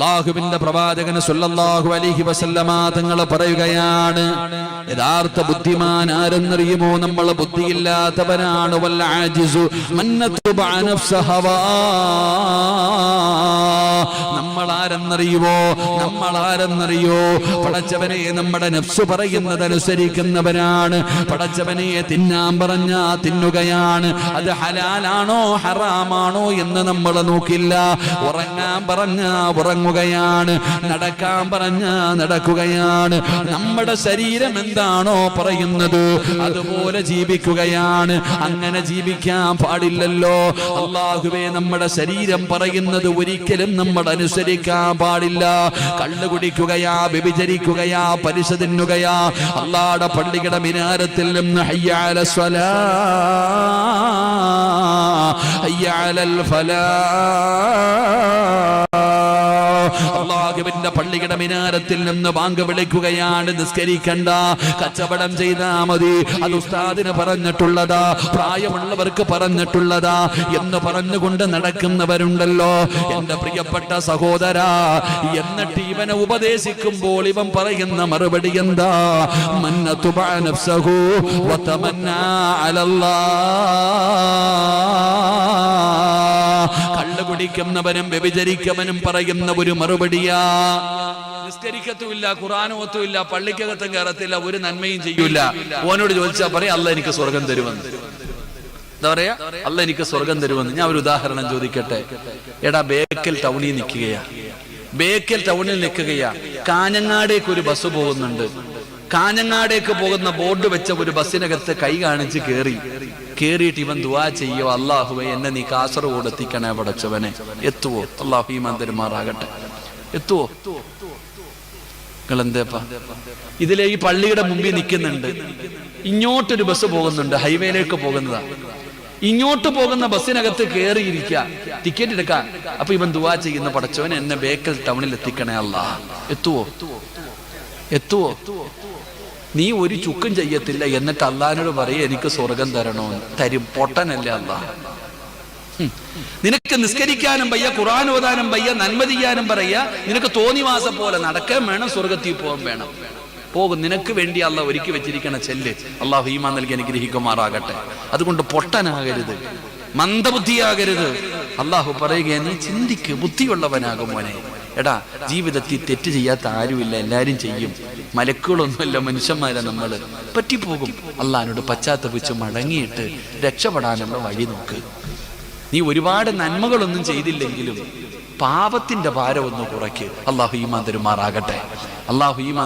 അല്ലാഹുവിന്റെ പ്രവാചകൻ സല്ലല്ലാഹു അലൈഹി വസല്ലമ തങ്ങൾ പറയുകയാണ്, യഥാർത്ഥ ബുദ്ധിമാൻ ആരെന്നറിയുമോ? നമ്മൾ ബുദ്ധിയില്ലാത്തവനാണ്. വൽ ആജിസു മൻ നത്ബഅ നഫ്സഹവാ. നമ്മൾ ആരെന്നറിയോ? പടച്ചവനെ നമ്മുടെ നഫ്സ് പറയുന്നതനുസരിക്കുന്നവരാണ്. പടച്ചവനെ തിന്നാൻ പറഞ്ഞാ തിന്നുകയാണ്. അത് ഹലാലാണോ ഹറാമാണോ എന്ന് നമ്മൾ നോക്കില്ല. ഉറങ്ങാൻ പറഞ്ഞാ ഉറങ്ങുകയാണ്. നടക്കാൻ പറഞ്ഞാ നടക്കുകയാണ്. നമ്മുടെ ശരീരം എന്താണോ പറയുന്നത് അതുപോലെ ജീവിക്കുകയാണ്. അങ്ങനെ ജീവിക്കാൻ പാടില്ലല്ലോ. അല്ലാഹുവേ, നമ്മുടെ ശരീരം പറയുന്നത് ഒരിക്കലും നമ്മൾ അനുസരിക്കാൻ പാടില്ല. കള്ളു കുടിക്കുകയാ, വ്യഭിചരിക്കുകയാ, പലിശ തിന്നുകയാ, അല്ലാഹുവിന്റെ പള്ളിയുടെ മിനാരത്തിൽ നിന്ന് ഹയ്യ അലസ് സ്വലാ ഹയ്യ അലൽ ഫലാ, അല്ലാഹുവിന്റെ പള്ളിയുടെ മിനാരത്തിൽ നിന്ന് ബാങ്ക് വിളിക്കുകയാണ്. നിസ്കരിക്കണ്ട, കച്ചവടം ചെയ്താ മതി, അത് ഉസ്താദിന് പറഞ്ഞിട്ടുള്ളതാ, പ്രായമുള്ളവർക്ക് പറഞ്ഞിട്ടുള്ളതാ എന്ന് പറഞ്ഞുകൊണ്ട് നടക്കുന്നവരുണ്ടല്ലോ. എന്റെ പ്രിയപ്പെട്ട സഹോദരാ, എന്നിട്ട് ഇവനെ ഉപദേശിക്കുമ്പോൾ ഇവൻ പറയുന്ന മറുപടി എന്താ? മന്നതുബഅ നഫ്സഹു വതമന്നാ അലല്ലാഹ്. കള്ളു കുടിക്കുന്നവനും വ്യഭിചരിക്കവനും പറയുന്ന ഒരു മറുപടിയാ. നിസ്കരിക്കത്തുമില്ല, ഖുർആൻ ഓത്തുമില്ല, പള്ളിക്കകത്തും കയറത്തില്ല, ഒരു നന്മയും ചെയ്യൂല. ഓനോട് ചോദിച്ചാൽ പറയാം അല്ലാഹ് എനിക്ക് സ്വർഗം തരുമെന്ന്. എന്താ പറയാ? അല്ലാഹ് എനിക്ക് സ്വർഗം തരുമെന്ന്. ഞാൻ ഒരു ഉദാഹരണം ചോദിക്കട്ടെ. എടാ, ബേക്കൽ ടൗണിൽ നിൽക്കുകയാ. കാഞ്ഞങ്ങാടേക്ക് ഒരു ബസ് പോകുന്നുണ്ട്. കാഞ്ഞങ്ങാടേക്ക് പോകുന്ന ബോർഡ് വെച്ച ഒരു ബസ്സിനകത്ത് കൈ കാണിച്ച് കേറിയിട്ട് ഇവൻ ദുആ ചെയ്യോ, അല്ലാഹുവേ എന്നെ നീ കാസർഗോഡ് എത്തിക്കണേ പടച്ചവനെ. എത്തുവോ? അല്ലാഹു ഈമാൻ തരുമാറാകട്ടെ. എത്തുവോ? നിങ്ങളെന്തേപ്പാ ഇതിലെ ഈ പള്ളിയുടെ മുമ്പിൽ നിൽക്കുന്നുണ്ട്. ഇങ്ങോട്ടൊരു ബസ് പോകുന്നുണ്ട്, ഹൈവേയിലേക്ക് പോകുന്നതാ. ഇങ്ങോട്ട് പോകുന്ന ബസ്സിനകത്ത് കയറിയിരിക്കുക, ടിക്കറ്റ് എടുക്കാൻ. അപ്പൊ ഇവൻ ദുആ ചെയ്യുന്ന, പടച്ചവനെ എന്നെ ബേക്കൽ ടൗണിൽ എത്തിക്കണേ അല്ലാഹ്. എത്തുവോ? നീ ഒരു ചുക്കും ചെയ്യത്തില്ല, എന്നിട്ട് അള്ളാഹിനോട് പറയും എനിക്ക് സ്വർഗം തരണോന്ന്. തരും. പൊട്ടനല്ലേ അല്ലാഹ്? നിനക്ക് നിസ്കരിക്കാനും വയ്യ, ഖുർആൻ ഓതാനും വയ്യ, നന്മ ചെയ്യാനും പറയാ. നിനക്ക് തോന്നിവാസം പോലെ നടക്കാൻ വേണം, സ്വർഗത്തിൽ പോകാൻ വേണം. പോകും. നിനക്ക് വേണ്ടി അല്ലാഹ് ഒരുക്കി വെച്ചിരിക്കണ ചെല്ല്. അല്ലാഹു ഈമാൻ നൽകി അനുഗ്രഹിക്കുമാറാകട്ടെ. അതുകൊണ്ട് പൊട്ടനാകരുത്, മന്ദബുദ്ധിയാകരുത്. അല്ലാഹു പറയുകയാണ്, നീ ചിന്തിക്ക്, ബുദ്ധിയുള്ളവനാകും മോനെ. എടാ, ജീവിതത്തിൽ തെറ്റ് ചെയ്യാത്ത ആരുമില്ല, എല്ലാരും ചെയ്യും. മലക്കുകളൊന്നുമല്ല, മനുഷ്യന്മാരെ നമ്മൾ പറ്റിപ്പോകും. അള്ളാഹിനോട് പശ്ചാത്തപിച്ച് മടങ്ങിയിട്ട് രക്ഷപ്പെടാനുള്ള വഴി നോക്ക്. നീ ഒരുപാട് നന്മകളൊന്നും ചെയ്തില്ലെങ്കിലും പാപത്തിന്റെ ഭാരം ഒന്ന് കുറയ്ക്ക്. അല്ലാഹു ഈമാൻ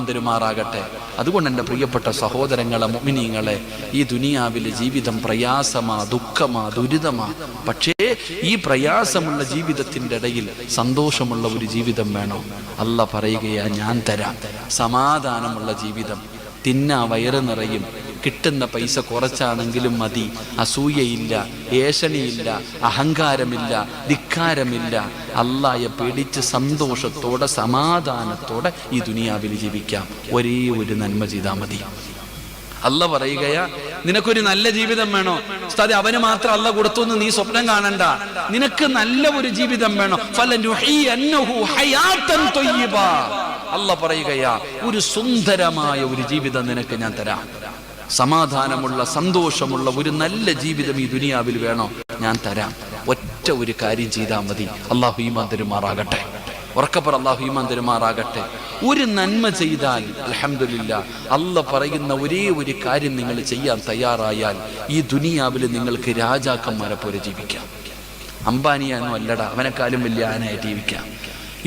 തരുമാറാകട്ടെ. അതുകൊണ്ട് എൻ്റെ പ്രിയപ്പെട്ട സഹോദരങ്ങളെ, മുഅ്മിനീങ്ങളെ, ഈ ദുനിയാവിലെ ജീവിതം പ്രയാസമാ, ദുഃഖമാ, ദുരിതമാ. പക്ഷേ ഈ പ്രയാസമുള്ള ജീവിതത്തിൻ്റെ ഇടയിൽ സന്തോഷമുള്ള ഒരു ജീവിതം വേണം. അല്ലാഹ് പറയുകയാ, ഞാൻ തരാം സമാധാനമുള്ള ജീവിതം. തിന്നാ വയറ് നിറയും, കിട്ടുന്ന പൈസ കുറച്ചാണെങ്കിലും മതി. അസൂയയില്ല, ഏഷണിയില്ല, അഹങ്കാരമില്ല, ധിക്കാരമില്ല. അല്ലാഹയെ പേടിച്ച് സന്തോഷത്തോടെ സമാധാനത്തോടെ ഈ ദുനിയാവിൽ ജീവിക്കാം. ഒരേ ഒരു നന്മ ചെയ്താൽ മതി. അല്ലാഹ് പറയുകയാ, നിനക്കൊരു നല്ല ജീവിതം വേണോ? ഉസ്താദേ, അവന് മാത്രം അല്ലാഹ് കൊടുത്തു എന്ന് നീ സ്വപ്നം കാണണ്ട. നിനക്ക് നല്ല ഒരു ജീവിതം വേണോ? ഫലനുഹിയന്നഹു ഹയാതൻ ത്വയ്യിബാ. അല്ലാഹ് പറയുകയാ, ഒരു സുന്ദരമായ ഒരു ജീവിതം നിനക്ക് ഞാൻ തരാം. സമാധാനമുള്ള, സന്തോഷമുള്ള ഒരു നല്ല ജീവിതം ഈ ദുനിയാവിൽ വേണോ? ഞാൻ തരാം. ഒറ്റ ഒരു കാര്യം ചെയ്താൽ മതി. അല്ലാഹു ഈമാൻ തരുമാറാകട്ടെ. ഉറക്കപ്പറ, അല്ലാഹു ഈമാൻ തരുമാറാകട്ടെ. ഒരു നന്മ ചെയ്താൽ അൽഹംദുലില്ലാ, അല്ലാഹ് പറയുന്ന ഒരേ ഒരു കാര്യം നിങ്ങൾ ചെയ്യാൻ തയ്യാറായാൽ ഈ ദുനിയാവിൽ നിങ്ങൾക്ക് രാജാക്കന്മാരെ പോലെ ജീവിക്കാം. അംബാനിയാനോ അല്ലടാ, അവനെക്കാളും വലിയ ആനയായി ജീവിക്കാം.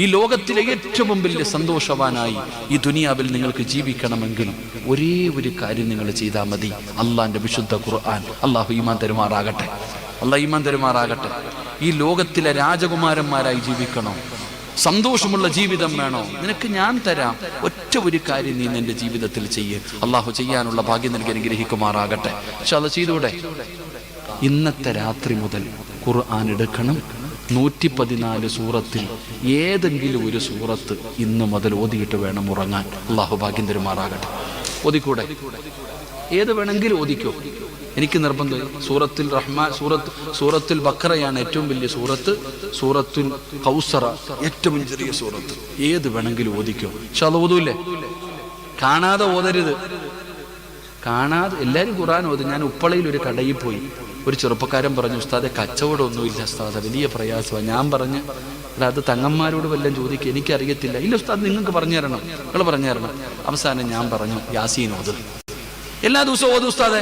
ഈ ലോകത്തിലെ ഏറ്റവും വലിയ സന്തോഷവാനായി ഈ ദുനിയാവിൽ നിങ്ങൾക്ക് ജീവിക്കണമെങ്കിൽ ഒരേ ഒരു കാര്യം നിങ്ങൾ ചെയ്താൽ മതി. അള്ളാന്റെ വിശുദ്ധ ഖുർആൻ. അല്ലാഹു ഈമാൻ തരുമാറാകട്ടെ. ഈ ലോകത്തിലെ രാജകുമാരന്മാരായി ജീവിക്കണോ? സന്തോഷമുള്ള ജീവിതം വേണോ? നിനക്ക് ഞാൻ തരാം. ഒറ്റ ഒരു കാര്യം നീ നിന്റെ ജീവിതത്തിൽ ചെയ്യ്. അല്ലാഹു ചെയ്യാനുള്ള ഭാഗ്യം നൽകി അനുഗ്രഹിക്കുമാറാകട്ടെ. പക്ഷെ അത് ചെയ്തൂടെ? ഇന്നത്തെ രാത്രി മുതൽ ഖുർആൻ എടുക്കണം. 114 സൂറത്തിൽ ഏതെങ്കിലും ഒരു സൂറത്ത് ഇന്ന് മുതൽ ഓതിയിട്ട് വേണം ഉറങ്ങാൻ. അല്ലാഹു ഭാഗ്യം തരുമാറാകട്ടെ. ഓതിക്കൂടെ? ഏത് വേണമെങ്കിലും ഓതിക്കോ. എനിക്ക് നിർബന്ധം. സൂറത്തുൽ ബഖറയാണ് ഏറ്റവും വലിയ സൂറത്ത്. സൂറത്തുൽ കൗസറ ഏറ്റവും ചെറിയ സൂറത്ത്. ഏത് വേണമെങ്കിലും ഓദിക്കോ. പക്ഷെ അത് ഓതൂല്ലേ? കാണാതെ ഓതരുത്. കാണാതെ എല്ലാവരും ഖുർആൻ ഓതും. ഞാൻ ഉപ്പളയിൽ ഒരു കടയിൽ പോയി. ഒരു ചെറുപ്പക്കാരൻ പറഞ്ഞു, ഉസ്താദെ കച്ചവടമൊന്നുമില്ല ഉസ്താദെ, വലിയ പ്രയാസമാണ്. ഞാൻ പറഞ്ഞു, അത് തങ്ങന്മാരോട് വല്ലതും ചോദിക്കുക, എനിക്കറിയത്തില്ല. ഇല്ല ഉസ്താദ്, നിങ്ങൾക്ക് പറഞ്ഞു തരണം, നിങ്ങൾ പറഞ്ഞു തരണം. അവസാനം ഞാൻ പറഞ്ഞു, യാസീൻ ഓതും. എല്ലാ ദിവസവും ഓതും ഉസ്താദെ,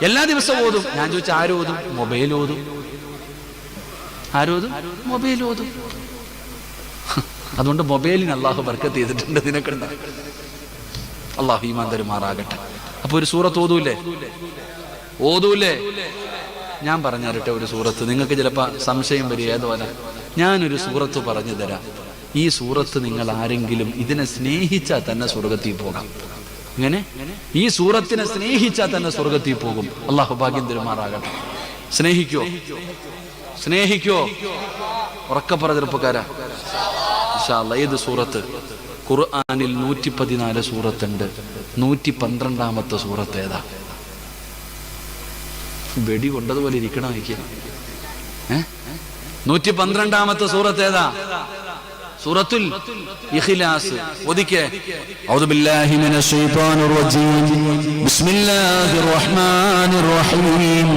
എല്ലാ ദിവസവും ഓതും. ഞാൻ ചോദിച്ചു, ആരോതും? മൊബൈൽ ഓതും. ആരോതും? മൊബൈൽ ഓതും. അതുകൊണ്ട് മൊബൈലിന് അള്ളാഹു ബർക്കത്ത് ചെയ്തിട്ടുണ്ട്. നിനക്കുണ്ട അള്ളാഹു ഈമാൻ തരുമാറാകട്ടെ. അപ്പൊ ഒരു സൂറത്ത് ഓതൂല്ലേ? ഞാൻ പറഞ്ഞു തരട്ടെ ഒരു സൂറത്ത്. നിങ്ങൾക്ക് ചിലപ്പോൾ സംശയം വരും, ഏതോല. ഞാനൊരു സൂറത്ത് പറഞ്ഞു തരാം. ഈ സൂറത്ത് നിങ്ങൾ ആരെങ്കിലും ഇതിനെ സ്നേഹിച്ചാൽ തന്നെ സ്വർഗത്തിൽ പോകാം. ഇങ്ങനെ ഈ സൂറത്തിനെ സ്നേഹിച്ചാൽ തന്നെ സ്വർഗത്തിൽ പോകും. അള്ളാഹു ഭാഗ്യം തരുമാറാകട്ടെ. സ്നേഹിക്കോ? ഉറക്കപ്പറ ചെറുപ്പക്കാരാ. ഇൻഷാ അല്ലാഹ്. ഏത് സൂറത്ത്? ഖുർആനിൽ 114 സൂറത്തുണ്ട്. 112ാമത്തെ സൂറത്ത് ഏതാ? വെടി കൊണ്ടതുപോലെ ഇരിക്കണം എനിക്ക്. 112ാമത്തെ സൂറത്ത് ഏതാ? സൂറത്തുൽ ഇഖ്ലാസ്. ഓദിക്കേ. അഊദു ബില്ലാഹി മിനശ് ശൈത്വാനിർ റജീം. ബിസ്മില്ലാഹിർ റഹ്മാനിർ റഹീം.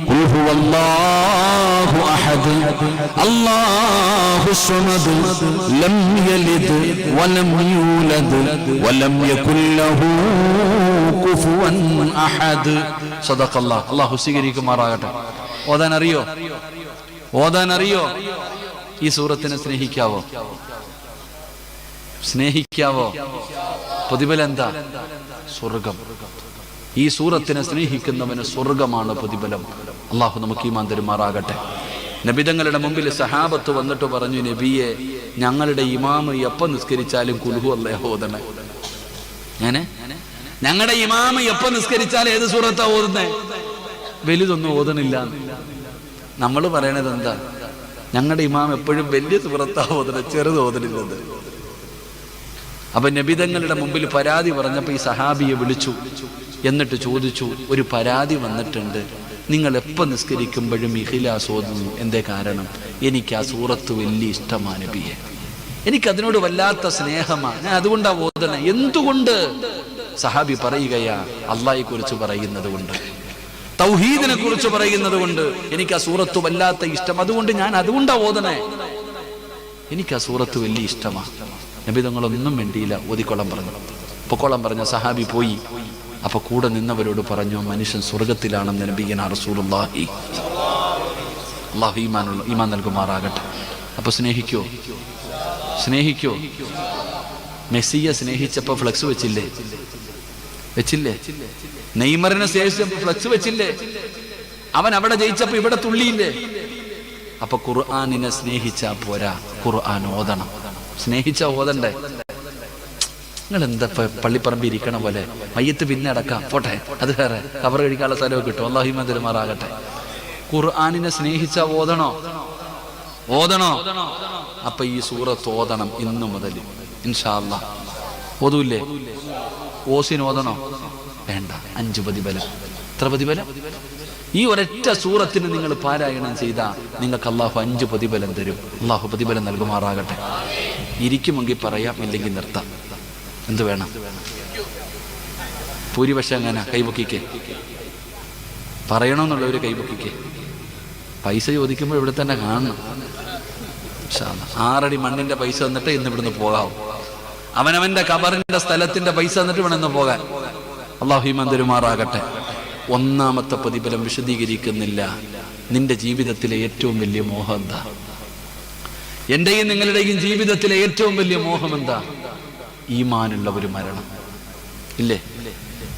ഖുൽ ഹുവല്ലാഹു അഹദ് അല്ലാഹുസ് സമദ് ലം യലിദ് വലം യൂലദ് വലം യകുൽ ലഹു കുഫുവൻ അഹദ്. സദഖല്ലാഹ്. അല്ലാഹു സ്വീകരിക്കുമാറാകട്ടെ. ഓതാൻ അറിയോ? ഈ സൂറത്തിനെ സ്നേഹിക്കാവോ? പ്രതിഫലം എന്താ? സ്വർഗം. ഈ സൂറത്തിനെ സ്നേഹിക്കുന്നവന് സ്വർഗമാണ് പ്രതിഫലം. അള്ളാഹു നമുക്ക് ഈമാൻ തരുമാറാകട്ടെ. നബിതങ്ങളുടെ മുമ്പിൽ സഹാബത്ത് വന്നിട്ട് പറഞ്ഞു, നബിയെ, ഞങ്ങളുടെ ഇമാമ് എപ്പം നിസ്കരിച്ചാലും കുൽഹു അല്ലാഹു ഓതണേ. ഞങ്ങളുടെ ഇമാമ് എപ്പം നിസ്കരിച്ചാലും ഏത് സൂറത്താ ഓതുന്നേ? വലുതൊന്നും ഓതണില്ല. നമ്മൾ പറയണത് എന്താ? ഞങ്ങളുടെ ഇമാം എപ്പോഴും വലിയ സൂറത്താ ഓതണ, ചെറുത് ഓതണില്ലത്. അപ്പൊ നബിതങ്ങളുടെ മുമ്പിൽ പരാതി പറഞ്ഞപ്പോ ഈ സഹാബിയെ വിളിച്ചു. എന്നിട്ട് ചോദിച്ചു, ഒരു പരാതി വന്നിട്ടുണ്ട്, നിങ്ങൾ എപ്പോൾ നിസ്കരിക്കുമ്പോഴും ഇഖ്ലാസ് ഓതുന്നു, എന്തേ കാരണം? എനിക്ക് ആ സൂറത്ത് വലിയ ഇഷ്ടമാണ് നബിയെ, എനിക്കതിനോട് വല്ലാത്ത സ്നേഹമാണ്, ഞാൻ അതുകൊണ്ടാ ഓതണേ. എന്തുകൊണ്ട്? സഹാബി പറയുകയാ, അള്ളാഹയെ കുറിച്ച് പറയുന്നത് കൊണ്ട്, തൗഹീദിനെ കുറിച്ച് പറയുന്നത് കൊണ്ട് എനിക്ക് ആ സൂറത്ത് വല്ലാത്ത ഇഷ്ടം, അതുകൊണ്ട് ഞാൻ അതുകൊണ്ടാ ഓതണേ, എനിക്ക് ആ സൂറത്ത് വലിയ ഇഷ്ടമാണ്. നബി തങ്ങളൊന്നും വേണ്ടിയില്ല, ഓതിക്കൊള്ളാൻ പറഞ്ഞു. പൊക്കോളം പറഞ്ഞ സഹാബി പോയി. അപ്പൊ കൂടെ നിന്നവരോട് പറഞ്ഞു, മനുഷ്യൻ സ്വർഗത്തിലാണെന്ന് നബിയനാ റസൂലുള്ളാഹി. അല്ലാഹു ഈമാൻ നൽകുമാറാകട്ടെ. അപ്പൊ സ്നേഹിക്കോ? മെസ്സിയെ സ്നേഹിച്ചപ്പോ ഫ്ലക്സ് വെച്ചില്ലേ? നെയ്മറിനെ സ്നേഹിച്ചപ്പോ ഫ്ലക്സ് വെച്ചില്ലേ? അവൻ അവിടെ ജയിച്ചപ്പോ ഇവിടെ തുള്ളിയില്ലേ? അപ്പൊ ഖുർആനിനെ സ്നേഹിച്ചാ പോരാ, ഖുർആൻ ഓതണം. സ്നേഹിച്ചാ ഓതണ്ടേ? നിങ്ങൾ എന്താ പള്ളിപ്പറമ്പിൽ ഇരിക്കണ പോലെ മയ്യത്ത് പിന്നെ അടക്കാം, പോട്ടെ, അത് വേറെ, കബർ കഴിക്കാനുള്ള സ്ഥലമൊക്കെ കിട്ടും. അല്ലാഹു ഈമാൻ തരുമാറാകട്ടെ. ഖുർആനിനെ സ്നേഹിച്ചാ ഓതണോ? അപ്പൊ ഈ സൂറത്ത് ഓതണം ഇന്നു മുതൽ ഇൻഷാ അല്ലാഹ്. ഓതൂല്ലേ? ഓസിന് ഓതണോ? വേണ്ട, 5 പ്രതിഫലം. എത്ര പ്രതിഫലം? ഈ ഒരൊറ്റ സൂറത്തിന് നിങ്ങൾ പാരായണം ചെയ്താൽ നിങ്ങൾക്ക് അള്ളാഹു 5 പ്രതിഫലം തരും. അള്ളാഹു പ്രതിഫലം നൽകുമാറാകട്ടെ. ഇരിക്കുമെങ്കിൽ പറയാം, ഇല്ലെങ്കിൽ നിർത്താം. എന്ത് വേണം? ഭൂരിപക്ഷം എങ്ങനെ? കൈപൊക്കിക്കേ. പറയണമെന്നുള്ളവർ കൈപൊക്കിക്കേ. പൈസ ചോദിക്കുമ്പോൾ ഇവിടെ തന്നെ കാണണം. 6 അടി മണ്ണിന്റെ പൈസ തന്നിട്ട് ഇന്ന് ഇവിടുന്ന് പോകാവും. അവനവന്റെ ഖബറിന്റെ സ്ഥലത്തിന്റെ പൈസ തന്നിട്ട് ഇവിടുന്ന് പോകാൻ. അല്ലാഹു ഈമാൻ തരുമാറാകട്ടെ. 1ാമത്തെ പ്രതിഫലം വിശദീകരിക്കുന്നില്ല. നിന്റെ ജീവിതത്തിലെ ഏറ്റവും വലിയ മോഹം എന്താ? എന്റെയും നിങ്ങളുടെയും ജീവിതത്തിലെ ഏറ്റവും വലിയ മോഹം എന്താ? ഈമാനുള്ള ഒരു മരണം. ഇല്ലേ?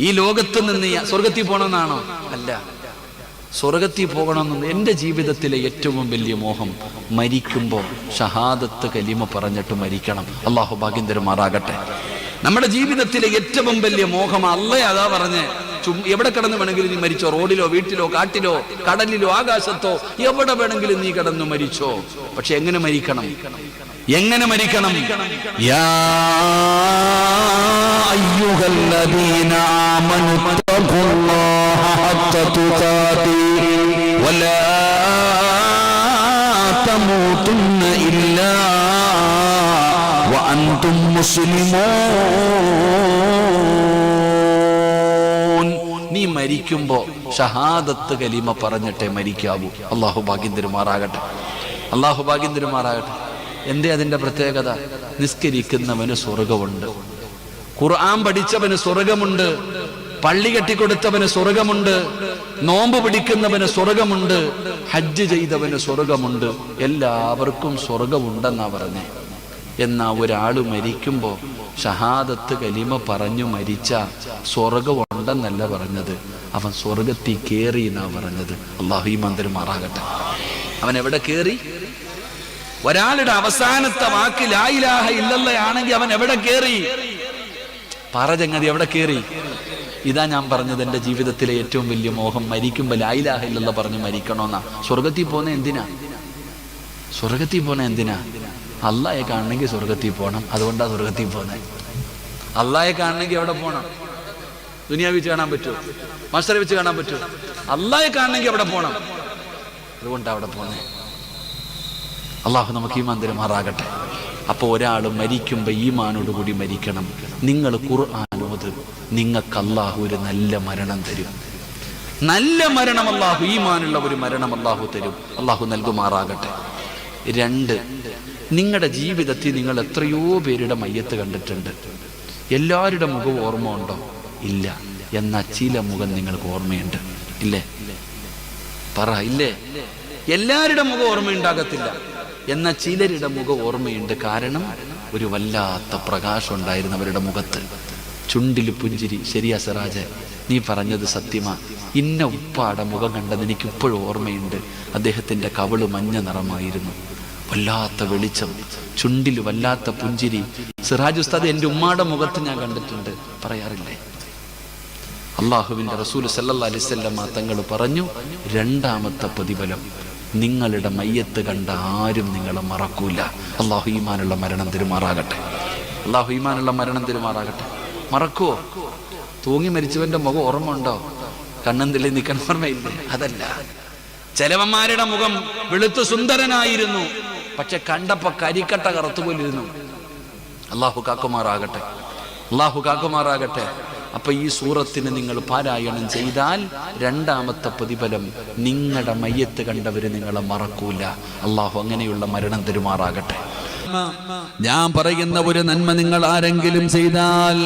ഈ ലോകത്ത് നിന്ന് സ്വർഗത്തിൽ പോകണമെന്നാണോ? അല്ല, സ്വർഗത്തിൽ പോകണമെന്ന് എൻ്റെ ജീവിതത്തിലെ ഏറ്റവും വലിയ മോഹം മരിക്കുമ്പോൾ ഷഹാദത്ത് കലിമ പറഞ്ഞിട്ട് മരിക്കണം. അള്ളാഹു ഭാഗ്യം തരുമാറാകട്ടെ. നമ്മുടെ ജീവിതത്തിലെ ഏറ്റവും വലിയ മോഹം അള്ളാഹ് അതാ പറഞ്ഞേ, എവിടെ കിടന്ന് വേണമെങ്കിലും നീ മരിച്ചോ, റോഡിലോ വീട്ടിലോ കാട്ടിലോ കടലിലോ ആകാശത്തോ എവിടെ വേണമെങ്കിലും നീ കിടന്നു മരിച്ചോ. പക്ഷെ എങ്ങനെ മരിക്കണം? യാ അയ്യുഹല്ലദീന ആമനു തഖുല്ലാഹ ഹഖ്ക തുഖാതി വലാ തമൂതുന്ന ഇല്ലാ വഅൻതും മുസ്ലിമൂൻ. നീ മരിക്കുമ്പോ ഷഹാദത്ത് കലിമ പറഞ്ഞിട്ടേ മരിക്കാവൂ. അള്ളാഹു ഭാഗ്യം തരുമാറാകട്ടെ, അള്ളാഹു ഭാഗ്യം തരുമാറാകട്ടെ. എന്തേ അതിന്റെ പ്രത്യേകത? നിസ്കരിക്കുന്നവന് സ്വർഗമുണ്ട്, ഖുർആൻ പഠിച്ചവന് സ്വർഗമുണ്ട്, പള്ളി കെട്ടിക്കൊടുത്തവന് സ്വർഗമുണ്ട്, നോമ്പ് പിടിക്കുന്നവന് സ്വർഗമുണ്ട്, ഹജ്ജ് ചെയ്തവന് സ്വർഗമുണ്ട്. എല്ലാവർക്കും സ്വർഗമുണ്ടെന്നാ പറഞ്ഞേ. എന്നാ ഒരാള് മരിക്കുമ്പോ ഷഹാദത്ത് കലിമ പറഞ്ഞു മരിച്ച സ്വർഗമുണ്ടെന്നല്ല പറഞ്ഞത്, അവൻ സ്വർഗത്തിൽ കേറി എന്നാ പറഞ്ഞത്. അള്ളാഹു ഈമാൻ തരുമാറാകട്ടെ. അവൻ എവിടെ കേറി? ഒരാളുടെ അവസാനത്തെ വാക്ക് ലാ ഇലാഹ ഇല്ലല്ലാഹ് ആണെങ്കിൽ അവൻ എവിടെ കേറി? പറ ചങ്ങതി, എവിടെ കേറി? ഇതാ ഞാൻ പറഞ്ഞത്, എൻ്റെ ജീവിതത്തിലെ ഏറ്റവും വലിയ മോഹം മരിക്കുമ്പോൾ ലാ ഇലാഹ ഇല്ലല്ലാഹ് പറഞ്ഞ് മരിക്കണമെന്നാ. സ്വർഗത്തിൽ പോന്ന എന്തിനാ? സ്വർഗത്തിൽ പോന്ന എന്തിനാ? അള്ളാഹയെ കാണണമെങ്കിൽ സ്വർഗത്തിൽ പോകണം, അതുകൊണ്ടാ സ്വർഗത്തിൽ പോന്നെ. അള്ളാഹയെ കാണണമെങ്കിൽ എവിടെ പോകണം? ദുനിയാ വെച്ച് കാണാൻ പറ്റുമോ? മസ്തറ വെച്ച് കാണാൻ പറ്റുമോ? അള്ളാഹയെ കാണണമെങ്കിൽ എവിടെ പോകണം? അതുകൊണ്ടാ അവിടെ പോന്നെ. അള്ളാഹു നമുക്ക് ഈമാൻ തരുമാറാകട്ടെ. അപ്പോൾ ഒരാൾ മരിക്കുമ്പോൾ ഈമാനോടുകൂടി മരിക്കണം. നിങ്ങൾ ഖുർആൻ ഓത്, നിങ്ങൾക്ക് അള്ളാഹു ഒരു നല്ല മരണം തരും. നല്ല മരണം അള്ളാഹു, ഈമാനുള്ള ഒരു മരണം അള്ളാഹു തരും. അള്ളാഹു നൽകുമാറാകട്ടെ. 2, നിങ്ങളുടെ ജീവിതത്തിൽ നിങ്ങൾ എത്രയോ പേരുടെ മയ്യത്ത് കണ്ടിട്ടുണ്ട്. എല്ലാവരുടെ മുഖം ഓർമ്മ ഉണ്ടോ? ഇല്ല. എന്നാൽ ചില മുഖം നിങ്ങൾക്ക് ഓർമ്മയുണ്ട്, ഇല്ലേ? പറ, ഇല്ലേ? എല്ലാവരുടെ മുഖം ഓർമ്മയുണ്ടാകത്തില്ല, എന്നാൽ ചിലരുടെ മുഖം ഓർമ്മയുണ്ട്. കാരണം ഒരു വല്ലാത്ത പ്രകാശം ഉണ്ടായിരുന്നു അവരുടെ മുഖത്ത്, ചുണ്ടിൽ പുഞ്ചിരി. ശരിയാ സിറാജ്, നീ പറഞ്ഞത് സത്യമാ. ഇന്ന ഉപ്പാടെ മുഖം കണ്ടത് എനിക്ക് ഇപ്പോഴും ഓർമ്മയുണ്ട്. അദ്ദേഹത്തിൻ്റെ കവിള് മഞ്ഞ നിറമായിരുന്നു, വല്ലാത്ത വെളിച്ചം, ചുണ്ടിൽ വല്ലാത്ത പുഞ്ചിരി. സിറാജ് ഉസ്താദ്, എൻ്റെ ഉമ്മാടെ മുഖത്ത് ഞാൻ കണ്ടിട്ടുണ്ട് പറയാറില്ലേ? അള്ളാഹുവിൻ്റെ റസൂൽ സല്ലല്ലാഹു അലൈഹി വസല്ലം തങ്ങൾ പറഞ്ഞു, 2ാമത്തെ പ്രതിഫലം, നിങ്ങളുടെ മയ്യത്ത് കണ്ട ആരും നിങ്ങളെ മറക്കൂല. അള്ളാഹു ഈമാനുള്ള മരണം തരുമാറാകട്ടെ, അള്ളാഹു ഈമാനുള്ള മരണം തരുമാറാകട്ടെ. മറക്കുവോ? തൂങ്ങി മരിച്ചവന്റെ മുഖം ഓർമ്മ ഉണ്ടോ? കണ്ണന്തില്ലേ നിൽക്കാൻ ഓർമ്മയില്ലേ? അതല്ല. ചിലവന്മാരുടെ മുഖം വെളുത്തു സുന്ദരനായിരുന്നു, പക്ഷെ കണ്ടപ്പോ കരിക്കട്ട കറുത്തുപോലിരുന്നു. അള്ളാഹു കാക്കുമാറാകട്ടെ, അള്ളാഹു കാക്കുമാറാകട്ടെ. അപ്പൊ ഈ സൂറത്തിന് നിങ്ങൾ പാരായണം ചെയ്താൽ 2ാമത്തെ പ്രതിഫലം, നിങ്ങളുടെ മയ്യത്ത് കണ്ടവര് നിങ്ങളെ മറക്കൂല. അള്ളാഹു അങ്ങനെയുള്ള മരണം തരുമാറാകട്ടെ. ഞാൻ പറയുന്ന ഒരു നന്മ നിങ്ങൾ ആരെങ്കിലും ചെയ്താൽ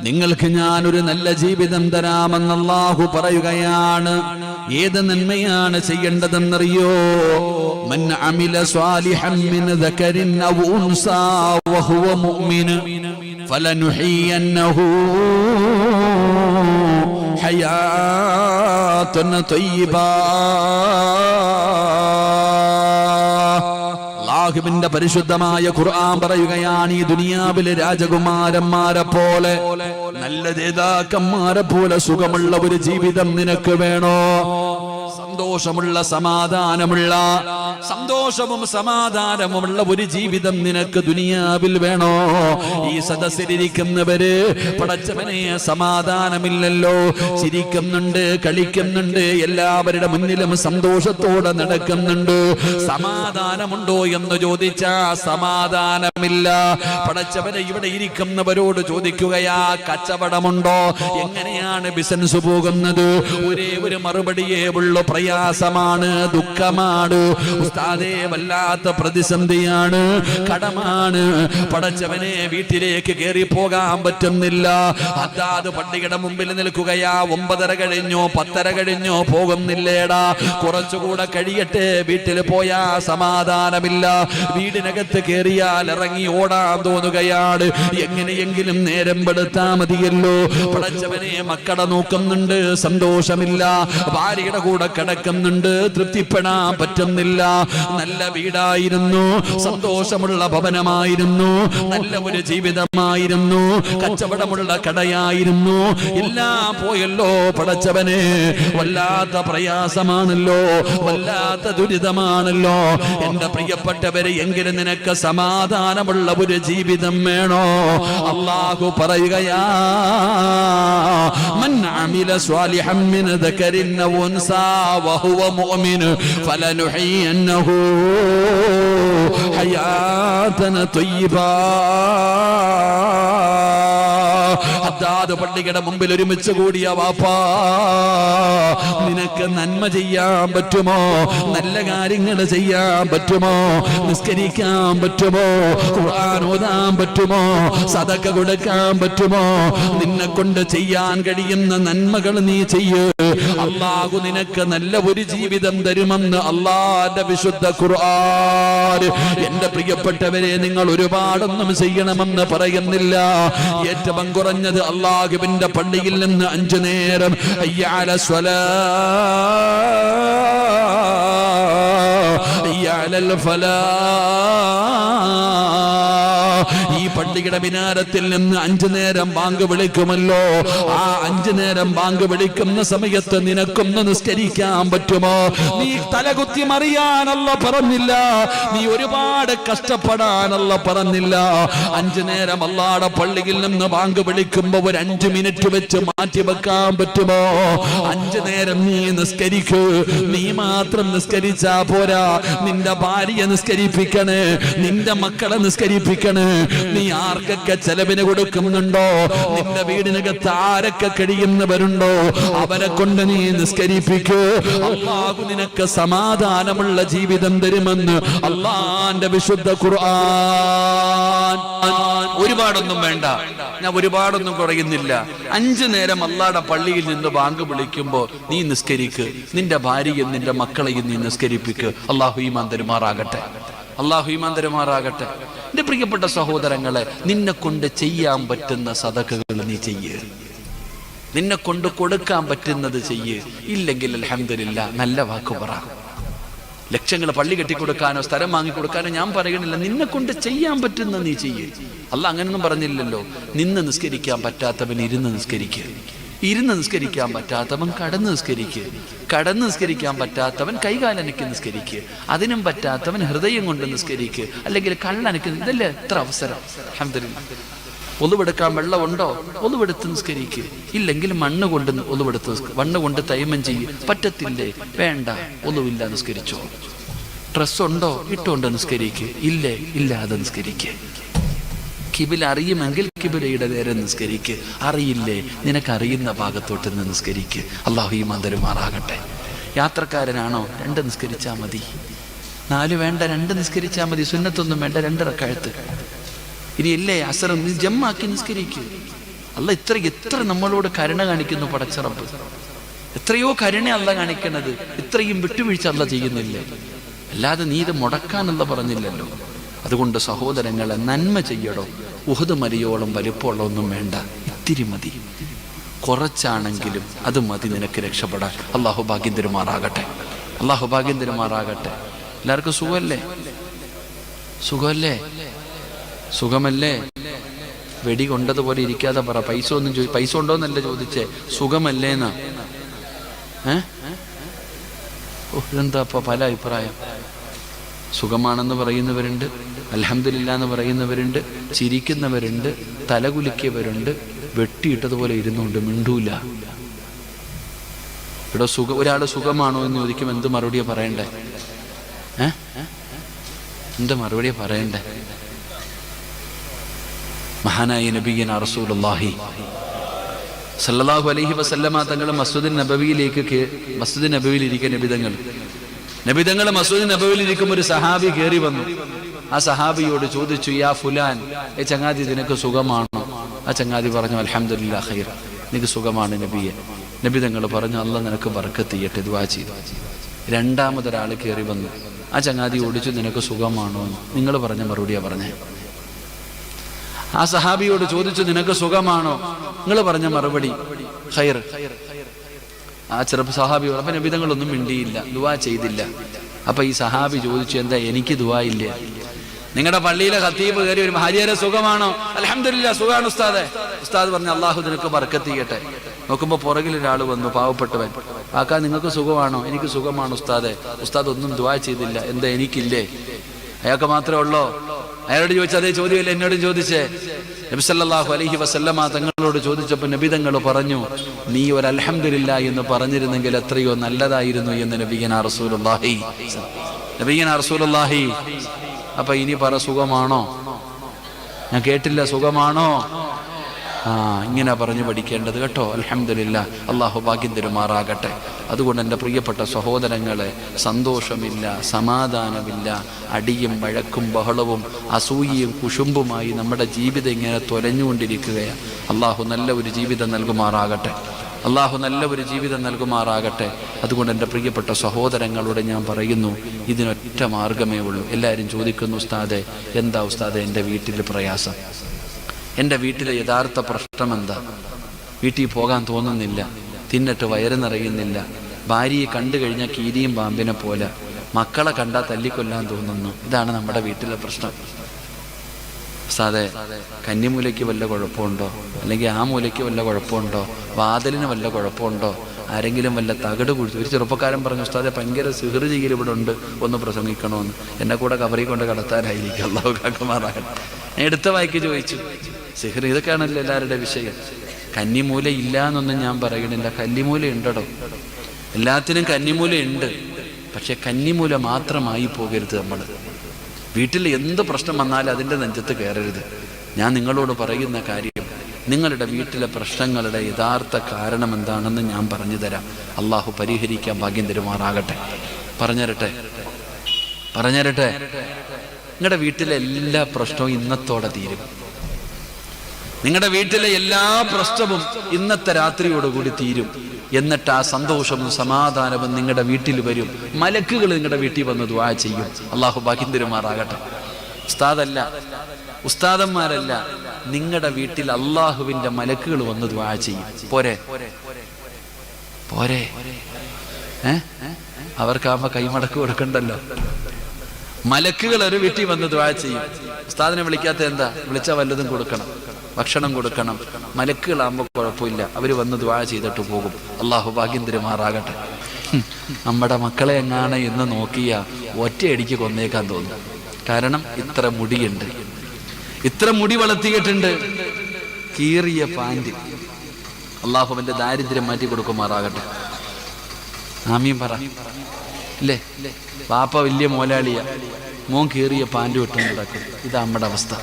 നിങ്ങൾക്ക് ഞാനൊരു നല്ല ജീവിതം തരാമെന്ന് അല്ലാഹു പറയുകയാണ്. ഏത് നന്മയാണ് ചെയ്യേണ്ടതെന്നറിയോ? മൻ അമില സ്വാലിഹൻ മിൻ ദകരിൻ ഔ ഉൻസാ വഹുവ മുഅ്മിൻ ഫലനുഹിയന്നഹു ഹയാതൻ തയ്യിബാ. അല്ലാഹുവിന്റെ പരിശുദ്ധമായ ഖുർആൻ പറയുകയാണ്, ഈ ദുനിയാവിലെ രാജകുമാരന്മാരെ പോലെ, നല്ല നേതാക്കന്മാരെ പോലെ സുഖമുള്ള ഒരു ജീവിതം നിനക്ക് വേണോ? സന്തോഷമുള്ള സന്തോഷവും സമാധാനവുമുള്ള ഒരു ജീവിതം നിനക്ക് ദുനിയാവിൽ വേണോ? ഈ സദസ്സിലിരിക്കുന്നവര് പടച്ചവനെ സമാധാനമില്ലല്ലോ, ചിരിക്കുന്നുണ്ട്, കളിക്കുന്നുണ്ട്, എല്ലാവരുടെ മുന്നിലും സന്തോഷത്തോടെ നടക്കുന്നുണ്ട്. സമാധാനമുണ്ടോ എന്ന് ചോദിച്ചാ സമാധാനമില്ല. പടച്ചവനെ ഇവിടെ ഇരിക്കുന്നവരോട് ചോദിക്കുകയാ, കച്ചവടമുണ്ടോ? എങ്ങനെയാണ് ബിസിനസ് പോകുന്നത്? ഒരേ ഒരു മറുപടിയേ ഉള്ളൂ, പ്രയാസമാണ്, ദുഃഖമാണ് ഉസ്താദേ, വല്ലാത്ത പ്രതിസന്ധിയാണ്, കടമാണ്. പടച്ചവനെ വീട്ടിലേക്ക് കയറി പോകാൻ പറ്റുന്നില്ല. അതാത് പള്ളിയുടെ മുമ്പിൽ നിൽക്കുകയാ, 9:30 കഴിഞ്ഞോ 10:30 കഴിഞ്ഞോ പോകുന്നില്ലേടാ, കുറച്ചുകൂടെ കഴിയട്ടെ, വീട്ടിൽ പോയാ സമാധാനമില്ല, വീടിനകത്ത് കയറിയാൽ ഇറങ്ങി ഓടാൻ തോന്നുകയാണ്. എങ്ങനെയെങ്കിലും നേരം പെടുത്താ മതിയല്ലോ. പടച്ചവനെ മക്കളെ നോക്കുന്നുണ്ട്, സന്തോഷമില്ല. ഭാര്യയുടെ കൂടെ കിടക്കുന്നുണ്ട്, തൃപ്തിപ്പെടാൻ പറ്റുന്നില്ല. നല്ല വീടായിരുന്നു, സന്തോഷമുള്ള ഭവനമായിരുന്നു, നല്ല ഒരു ജീവിതമായിരുന്നു, കച്ചവടമുള്ള കടയായിരുന്നു, എല്ലാം പോയല്ലോ പടച്ചവനെ. വല്ലാത്ത പ്രയാസമാണല്ലോ, വല്ലാത്ത ദുരിതമാണല്ലോ. എന്റെ പ്രിയപ്പെട്ടവരെ, എങ്കിലും നിനക്ക് സമാധാനമുള്ള ഒരു ജീവിതം വേണോ? അല്ലാഹു പറയുകയാ, മൻ അമില സ്വാലിഹൻ മിൻ ദകരിൻ ഔ ഉൻസാ വഹുവ മുഅ്മിൻ ഫലനുഹയ്യന്നഹു ഹയാതൻ ത്വയ്യിബാ. ഹദ്ദാദ് പള്ളിയുടെ മുമ്പിൽ ഒരുമിച്ച് കൂടിയ വാപ്പാ, നിനക്ക് നന്മ ചെയ്യാൻ പറ്റുമോ? നല്ല കാര്യങ്ങൾ ചെയ്യാൻ പറ്റുമോ? നിസ്കരിക്കാൻ പറ്റുമോ? ഖുർആൻ ഓതാൻ പറ്റുമോ? സദഖ കൊടുക്കാൻ പറ്റുമോ? നിന്നെ കൊണ്ട് ചെയ്യാൻ കഴിയുന്ന നന്മകൾ നീ ചെയ്യ്. അല്ലാഹു നിനക്ക് നല്ല ഒരു ജീവിതം തരുമെന്ന് അല്ലാഹുവിന്റെ വിശുദ്ധ ഖുർആൻ. എന്റെ പ്രിയപ്പെട്ടവരെ, നിങ്ങൾ ഒരുപാടൊന്നും ചെയ്യണമെന്ന് പറയുന്നില്ല. ഏറ്റവും കുറഞ്ഞത് അല്ലാഹുവിന്റെ പള്ളിയിൽ നിന്ന് 5 നേരം ഹയ്യ അല സ്വലാ, ഹയ്യ അലൽ ഫലാ, ഈ പള്ളിയുടെ മിനാരത്തിൽ നിന്ന് 5 നേരം ബാങ്ക് വിളിക്കുമല്ലോ. ആ 5 നേരം ബാങ്ക് വിളിക്കുന്ന സമയത്ത് നിനക്കൊന്ന് നിസ്കരിക്കാൻ പറ്റുമോ? നീ തലകുത്തി മറിയാനല്ല പറഞ്ഞില്ല, നീ ഒരുപാട് കഷ്ടപ്പെടാനല്ല പറഞ്ഞില്ല. 5 നേരം അല്ലാഹുവിന്റെ പള്ളിയിൽ നിന്ന് ബാങ്ക് വിളിക്കുമ്പോ ഒരു 5 മിനിറ്റ് വെച്ച് മാറ്റി വെക്കാൻ പറ്റുമോ? 5 നേരം നീ നിസ്കരിക്കൂ. നീ മാത്രം നിസ്കരിച്ചാ പോരാ, നിന്റെ ഭാര്യയെ നിസ്കരിപ്പിക്കണേ, നിന്റെ മക്കളെ നിസ്കരിപ്പിക്കണേ. നീ ആർക്കൊക്കെ ചെലവിന് കൊടുക്കുന്നുണ്ടോ? നിന്റെ വീടിനകത്ത് ആരൊക്കെ കഴിയുന്നവരുണ്ടോ? അവരെ കൊണ്ട് നീ നിസ്കരിപ്പിക്കൂ. അല്ലാഹു നിനക്ക് സമാധാനമുള്ള ജീവിതം തരുമെന്ന് അല്ലാഹുവിന്റെ വിശുദ്ധ ഖുർആൻ. ഒരുപാടൊന്നും വേണ്ട, ഞാൻ ഒരുപാടൊന്നും കുറയുന്നില്ല. 5 നേരം അല്ലാഹുവിന്റെ പള്ളിയിൽ നിന്ന് ബാങ്ക് വിളിക്കുമ്പോ നീ നിസ്കരിക്ക്. നിന്റെ ഭാര്യയും നിന്റെ മക്കളെയും നീ നിസ്കരിപ്പിക്ക്. അല്ലാഹു ഈമാൻ തരുമാറാകട്ടെ, അല്ലാഹു ഈമാൻ തരുമാറാകട്ടെ. എന്റെ പ്രിയപ്പെട്ട സഹോദരങ്ങളെ, നിന്നെ കൊണ്ട് ചെയ്യാൻ പറ്റുന്ന സദഖകൾ നീ ചെയ്യ്. നിന്നെ കൊണ്ട് കൊടുക്കാൻ പറ്റുന്നത് ചെയ്യ്. ഇല്ലെങ്കിൽ അൽഹംദുലില്ലാ, നല്ല വാക്ക് പറ. ലക്ഷങ്ങൾ പള്ളി കെട്ടിക്കൊടുക്കാനോ സ്ഥലം വാങ്ങിക്കൊടുക്കാനോ ഞാൻ പറയണില്ല. നിന്നെ കൊണ്ട് ചെയ്യാൻ പറ്റുന്ന നീ ചെയ്യ്. അല്ലാഹ് അങ്ങനൊന്നും പറഞ്ഞില്ലല്ലോ. നിന്ന് നിസ്കരിക്കാൻ പറ്റാത്തവൻ ഇരുന്ന് നിസ്കരിക്കുക, ഇരുന്ന് നിസ്കരിക്കാൻ പറ്റാത്തവൻ കടന്ന് നിസ്കരിക്കുക, കടന്ന് നിസ്കരിക്കാൻ പറ്റാത്തവൻ കൈകാലനക്ക് നിസ്കരിക്കുക, അതിനും പറ്റാത്തവൻ ഹൃദയം കൊണ്ട് നിസ്കരിക്കുക, അല്ലെങ്കിൽ കള്ളനക്ക്. ഇതല്ലേ എത്ര അവസരം. അൽഹംദുലില്ലാഹ്. ഒളിവെടുക്കാൻ വെള്ളമുണ്ടോ? ഒളിവെടുത്ത് നിസ്കരിക്കുക. ഇല്ലെങ്കിൽ മണ്ണ് കൊണ്ട് ഒളിവെടുത്ത് മണ്ണ് കൊണ്ട് തൈമം ചെയ്യും. പറ്റത്തില്ലേ? വേണ്ട, ഒളിവില്ല, നിസ്കരിച്ചോ. ഡ്രസ്സുണ്ടോ? ഇട്ടുകൊണ്ട് നിസ്കരിക്കുക. ഇല്ലേ? ഇല്ലാതെ നിസ്കരിക്കുക. കിബില അറിയുമെങ്കിൽ കിബിലയുടെ നേരെ നിസ്കരിക്ക്. അറിയില്ലേ? നിനക്കറിയുന്ന ഭാഗത്തോട്ട് നിന്ന് നിസ്കരിക്ക്. അല്ലാഹു ഈമാൻ തരുമാറാകട്ടെ. യാത്രക്കാരനാണോ? 2 നിസ്കരിച്ചാൽ മതി. 4 വേണ്ട, 2 നിസ്കരിച്ചാൽ മതി. സുന്നത്തൊന്നും വേണ്ട, 2 റക്അത്ത്. ഇനി ഇല്ലേ അസർ നീ ജമ്മാക്കി നിസ്കരിക്കുക. അല്ലാഹ് എത്ര നമ്മളോട് കരുണ കാണിക്കുന്നു പടച്ചറബ്. എത്രയോ കരുണ അല്ലാഹ് കാണിക്കണത്. ഇത്രയും വിട്ടുവീഴ്ച അല്ലാഹ് ചെയ്യുന്നില്ലേ? അല്ലാതെ നീ ഇത് മുടക്കാനല്ല പറഞ്ഞില്ലല്ലോ. അതുകൊണ്ട് സഹോദരങ്ങളെ, നന്മ ചെയ്യടോ. ഉഹദ് മലയോളം വലിപ്പമുള്ള ഒന്നും വേണ്ട, ഇത്തിരി മതി. കുറച്ചാണെങ്കിലും അത് മതി നിനക്ക് രക്ഷപ്പെടാൻ. അല്ലാഹു ഭാഗ്യം തരുമാറാകട്ടെ, അല്ലാഹു ഭാഗ്യം തരുമാറാകട്ടെ. എല്ലാവർക്കും സുഖമല്ലേ? സുഖമല്ലേ? സുഖമല്ലേ? വെടി കൊണ്ടതുപോലെ ഇരിക്കാതെ പറ. പൈസ ഒന്നും പൈസ ഉണ്ടോന്നല്ല ചോദിച്ചേ, സുഖമല്ലേന്നാ. ഇതെന്താ അപ്പൊ പല അഭിപ്രായം. സുഖമാണെന്ന് പറയുന്നവരുണ്ട്, അൽഹംദുലില്ലാ എന്ന് പറയുന്നവരുണ്ട്, ചിരിക്കുന്നവരുണ്ട്, തലകുലിക്കിയവരുണ്ട്, വെട്ടിയിട്ടതുപോലെ ഇരുന്നുകൊണ്ട് മിണ്ടൂല. ഇവിടെ ഒരാൾ സുഖമാണോ എന്ന് ചോദിക്കുമ്പോൾ എന്ത് മറുപടിയാ പറയണ്ടേ? എന്ത് മറുപടിയാ പറയണ്ടേ? മഹാനായ നബിയന റസൂലുള്ളാഹി സല്ലല്ലാഹു അലൈഹി വസല്ലമ തങ്ങൾ മസ്ജിദ് നബവിയിൽ ഇരിക്കുന്ന നബിതങ്ങൾ മസ്ജിദ് നബവിയിൽ ഇരിക്കുമ്പോൾ ഒരു സഹാബി കയറി വന്നു. ആ സഹാബിയോട് ചോദിച്ചു, യാ ഫുലാൻ, ചങ്ങാതി നിനക്ക് സുഖമാണോ? ആ ചങ്ങാതി പറഞ്ഞു, അൽഹംദുലില്ലാ ഖൈർ, നിനക്ക് സുഖമാണ് നബിയെ. നബിതങ്ങൾ പറഞ്ഞു, അല്ലാഹ് നിനക്ക് ബർക്കത്ത് ചെയ്യട്ടെ, ദുആ ചെയ്തു. രണ്ടാമതൊരാൾ കയറി വന്നു. ആ ചങ്ങാതി ഓടിച്ചു, നിനക്ക് സുഖമാണോ എന്ന്. നിങ്ങൾ പറഞ്ഞ മറുപടിയാ പറഞ്ഞേ. ആ സഹാബിയോട് ചോദിച്ചു, നിനക്ക് സുഖമാണോ? നിങ്ങൾ പറഞ്ഞ മറുപടി ഖൈർ. ആ ചെറുപ്പ സഹാബി അപ്പൊ നബിതങ്ങളൊന്നും മിണ്ടിയില്ല, ദുആ ചെയ്തില്ല. അപ്പൊ ഈ സഹാബി ചോദിച്ചു, എന്താ എനിക്ക് ദുആ ഇല്ലേ? നിങ്ങളുടെ പള്ളിയിലെ ഖത്തീബ് കയറി ഒരു ഹാജിയാരെ സുഖമാണോ? അൽഹംദുലില്ലാ സുഖാണ് ഉസ്താദെ. ഉസ്താദ് പറഞ്ഞു, അള്ളാഹു നിനക്ക് ബർക്കത്ത് ചെയ്യട്ടെ. നോക്കുമ്പോ പുറകിൽ ഒരാൾ വന്നു, പാവപ്പെട്ടവൻ. ആക്കാ നിങ്ങൾക്ക് സുഖമാണോ? എനിക്ക് സുഖമാണ് ഉസ്താദെ. ഉസ്താദ് ഒന്നും ദുആ ചെയ്തില്ല. എന്താ എനിക്കില്ലേ? അയാൾക്ക് മാത്രമേ ഉള്ളോ? അയാളോട് ചോദിച്ചാൽ അതേ ചോദ്യമല്ലേ എന്നോടും ചോദിച്ചേ. നബി സല്ലല്ലാഹു അലൈഹി വസല്ലമ തങ്ങളോട് ചോദിച്ചപ്പോൾ നബി തങ്ങൾ പറഞ്ഞു, നീ ഒരു അൽഹംദുലില്ലാ എന്ന് പറഞ്ഞിരുന്നെങ്കിൽ എത്രയോ നല്ലതായിരുന്നു എന്ന് നബിയനാ റസൂലുള്ളാഹി. അപ്പൊ ഇനി പറ, സുഖമാണോ? ഞാൻ കേട്ടില്ല, സുഖമാണോ? ഇങ്ങനെ പറഞ്ഞു പഠിക്കേണ്ടത് കേട്ടോ. അൽഹംദുലില്ലാ, അള്ളാഹു ഭാഗ്യം തരുമാറാകട്ടെ. അതുകൊണ്ട് എൻ്റെ പ്രിയപ്പെട്ട സഹോദരങ്ങളെ, സന്തോഷമില്ല, സമാധാനമില്ല, അടിയും വഴക്കും ബഹളവും അസൂയയും കുശുമ്പുമായി നമ്മുടെ ജീവിതം ഇങ്ങനെ തൊലഞ്ഞുകൊണ്ടിരിക്കുകയാണ്. അള്ളാഹു നല്ല ഒരു ജീവിതം നൽകുമാറാകട്ടെ. അതുകൊണ്ട് എൻ്റെ പ്രിയപ്പെട്ട സഹോദരങ്ങളോട് ഞാൻ പറയുന്നു, ഇതിനൊറ്റ മാർഗമേ ഉള്ളൂ. എല്ലാവരും ചോദിക്കുന്നു, ഉസ്താദെ എന്താ ഉസ്താദെ എൻ്റെ വീട്ടിൽ പ്രയാസം? എൻ്റെ വീട്ടിലെ യഥാർത്ഥ പ്രശ്നം എന്താ? വീട്ടിൽ പോകാൻ തോന്നുന്നില്ല, തിന്നിട്ട് വയറ് നിറയുന്നില്ല, ഭാര്യയെ കണ്ടു കഴിഞ്ഞാൽ കീരിയും പാമ്പിനെ പോലെ, മക്കളെ കണ്ടാൽ തല്ലിക്കൊല്ലാൻ തോന്നുന്നു. ഇതാണ് നമ്മുടെ വീട്ടിലെ പ്രശ്നം. ഉസ്താദെ കന്നിമൂലയ്ക്ക് വല്ല കുഴപ്പമുണ്ടോ? അല്ലെങ്കിൽ ആ മൂലയ്ക്ക് വല്ല കുഴപ്പമുണ്ടോ? വാതിലിന് വല്ല കുഴപ്പമുണ്ടോ? ആരെങ്കിലും വല്ല തകട് കുഴിച്ചു? ഒരു ചെറുപ്പക്കാരൻ പറഞ്ഞു, ഉസ്താദെ ഭയങ്കര സിഹ്റ് ചെയ്യൽ ഇവിടെ ഉണ്ട്, ഒന്ന് പ്രസംഗിക്കണമെന്ന്. എന്നെ കൂടെ കബറി കൊണ്ട് കടത്താനായിരിക്കും. അല്ലാഹു കാക്കുമാറാകട്ടെ. ഞാൻ എടുത്ത വായിക്ക് ചോദിച്ചു, സിഹ്റ് ഇതൊക്കെയാണല്ലോ എല്ലാവരുടെ വിഷയം. കന്നിമൂല ഇല്ല എന്നൊന്നും ഞാൻ പറയണില്ല, കന്നിമൂല ഉണ്ടോ? എല്ലാത്തിനും കന്നിമൂല ഉണ്ട്. പക്ഷെ കന്നിമൂല മാത്രമായി പോകരുത്. നമ്മൾ വീട്ടിൽ എന്ത് പ്രശ്നം വന്നാലും അതിൻ്റെ നെഞ്ചത്ത് കയറരുത്. ഞാൻ നിങ്ങളോട് പറയുന്ന കാര്യം, നിങ്ങളുടെ വീട്ടിലെ പ്രശ്നങ്ങളുടെ യഥാർത്ഥ കാരണം എന്താണെന്ന് ഞാൻ പറഞ്ഞു തരാം. അള്ളാഹു പരിഹരിക്കാൻ ഭാഗ്യം തരുമാറാകട്ടെ. പറഞ്ഞുതരട്ടെ. നിങ്ങളുടെ വീട്ടിലെ എല്ലാ പ്രശ്നവും ഇന്നത്തോടെ തീരും. നിങ്ങളുടെ വീട്ടിലെ എല്ലാ പ്രശ്നവും ഇന്നത്തെ രാത്രിയോടുകൂടി തീരും. എന്നിട്ട് ആ സന്തോഷവും സമാധാനവും നിങ്ങളുടെ വീട്ടിൽ വരും. മലക്കുകൾ നിങ്ങളുടെ വീട്ടിൽ വന്ന് ദുആ ചെയ്യും. അള്ളാഹു ഭാഗ്യം തരുമാറാകട്ടെ. ഉസ്താദന്മാരല്ല, നിങ്ങളുടെ വീട്ടിൽ അള്ളാഹുവിന്റെ മലക്കുകൾ വന്ന് ദുആ ചെയ്യും. പോരെ? അവർക്കാകുമ്പോ കൈമടക്ക് കൊടുക്കണ്ടല്ലോ. മലക്കുകൾ ഒരു വീട്ടിൽ വന്ന് ദുആ ചെയ്യും. ഉസ്താദിനെ വിളിക്കാത്ത എന്താ? വിളിച്ചാൽ വല്ലതും കൊടുക്കണം, ഭക്ഷണം കൊടുക്കണം. മലക്കുകളാകുമ്പോൾ കുഴപ്പമില്ല, അവര് വന്ന് ദുആ ചെയ്തിട്ട് പോകും. അള്ളാഹു ഭാഗ്യം തരുമാറാകട്ടെ. നമ്മുടെ മക്കളെ എങ്ങാണ് എന്ന് നോക്കിയ ഒറ്റയടിക്ക് കൊന്നേക്കാൻ തോന്നും. കാരണം ഇത്ര മുടിയുണ്ട്, ഇത്ര മുടി വളർത്തിയിട്ടുണ്ട്, കീറിയ പാൻറ്. അള്ളാഹുവിന്റെ ദാരിദ്ര്യം മാറ്റി കൊടുക്കുമാറാകട്ടെ. ആമീൻ പറ. ഇല്ലേ? പാപ്പ വലിയ മോലാളിയ, മോൻ കീറിയ പാൻറ് ഇട്ടും കിടക്കും. ഇതാ നമ്മുടെ അവസ്ഥ.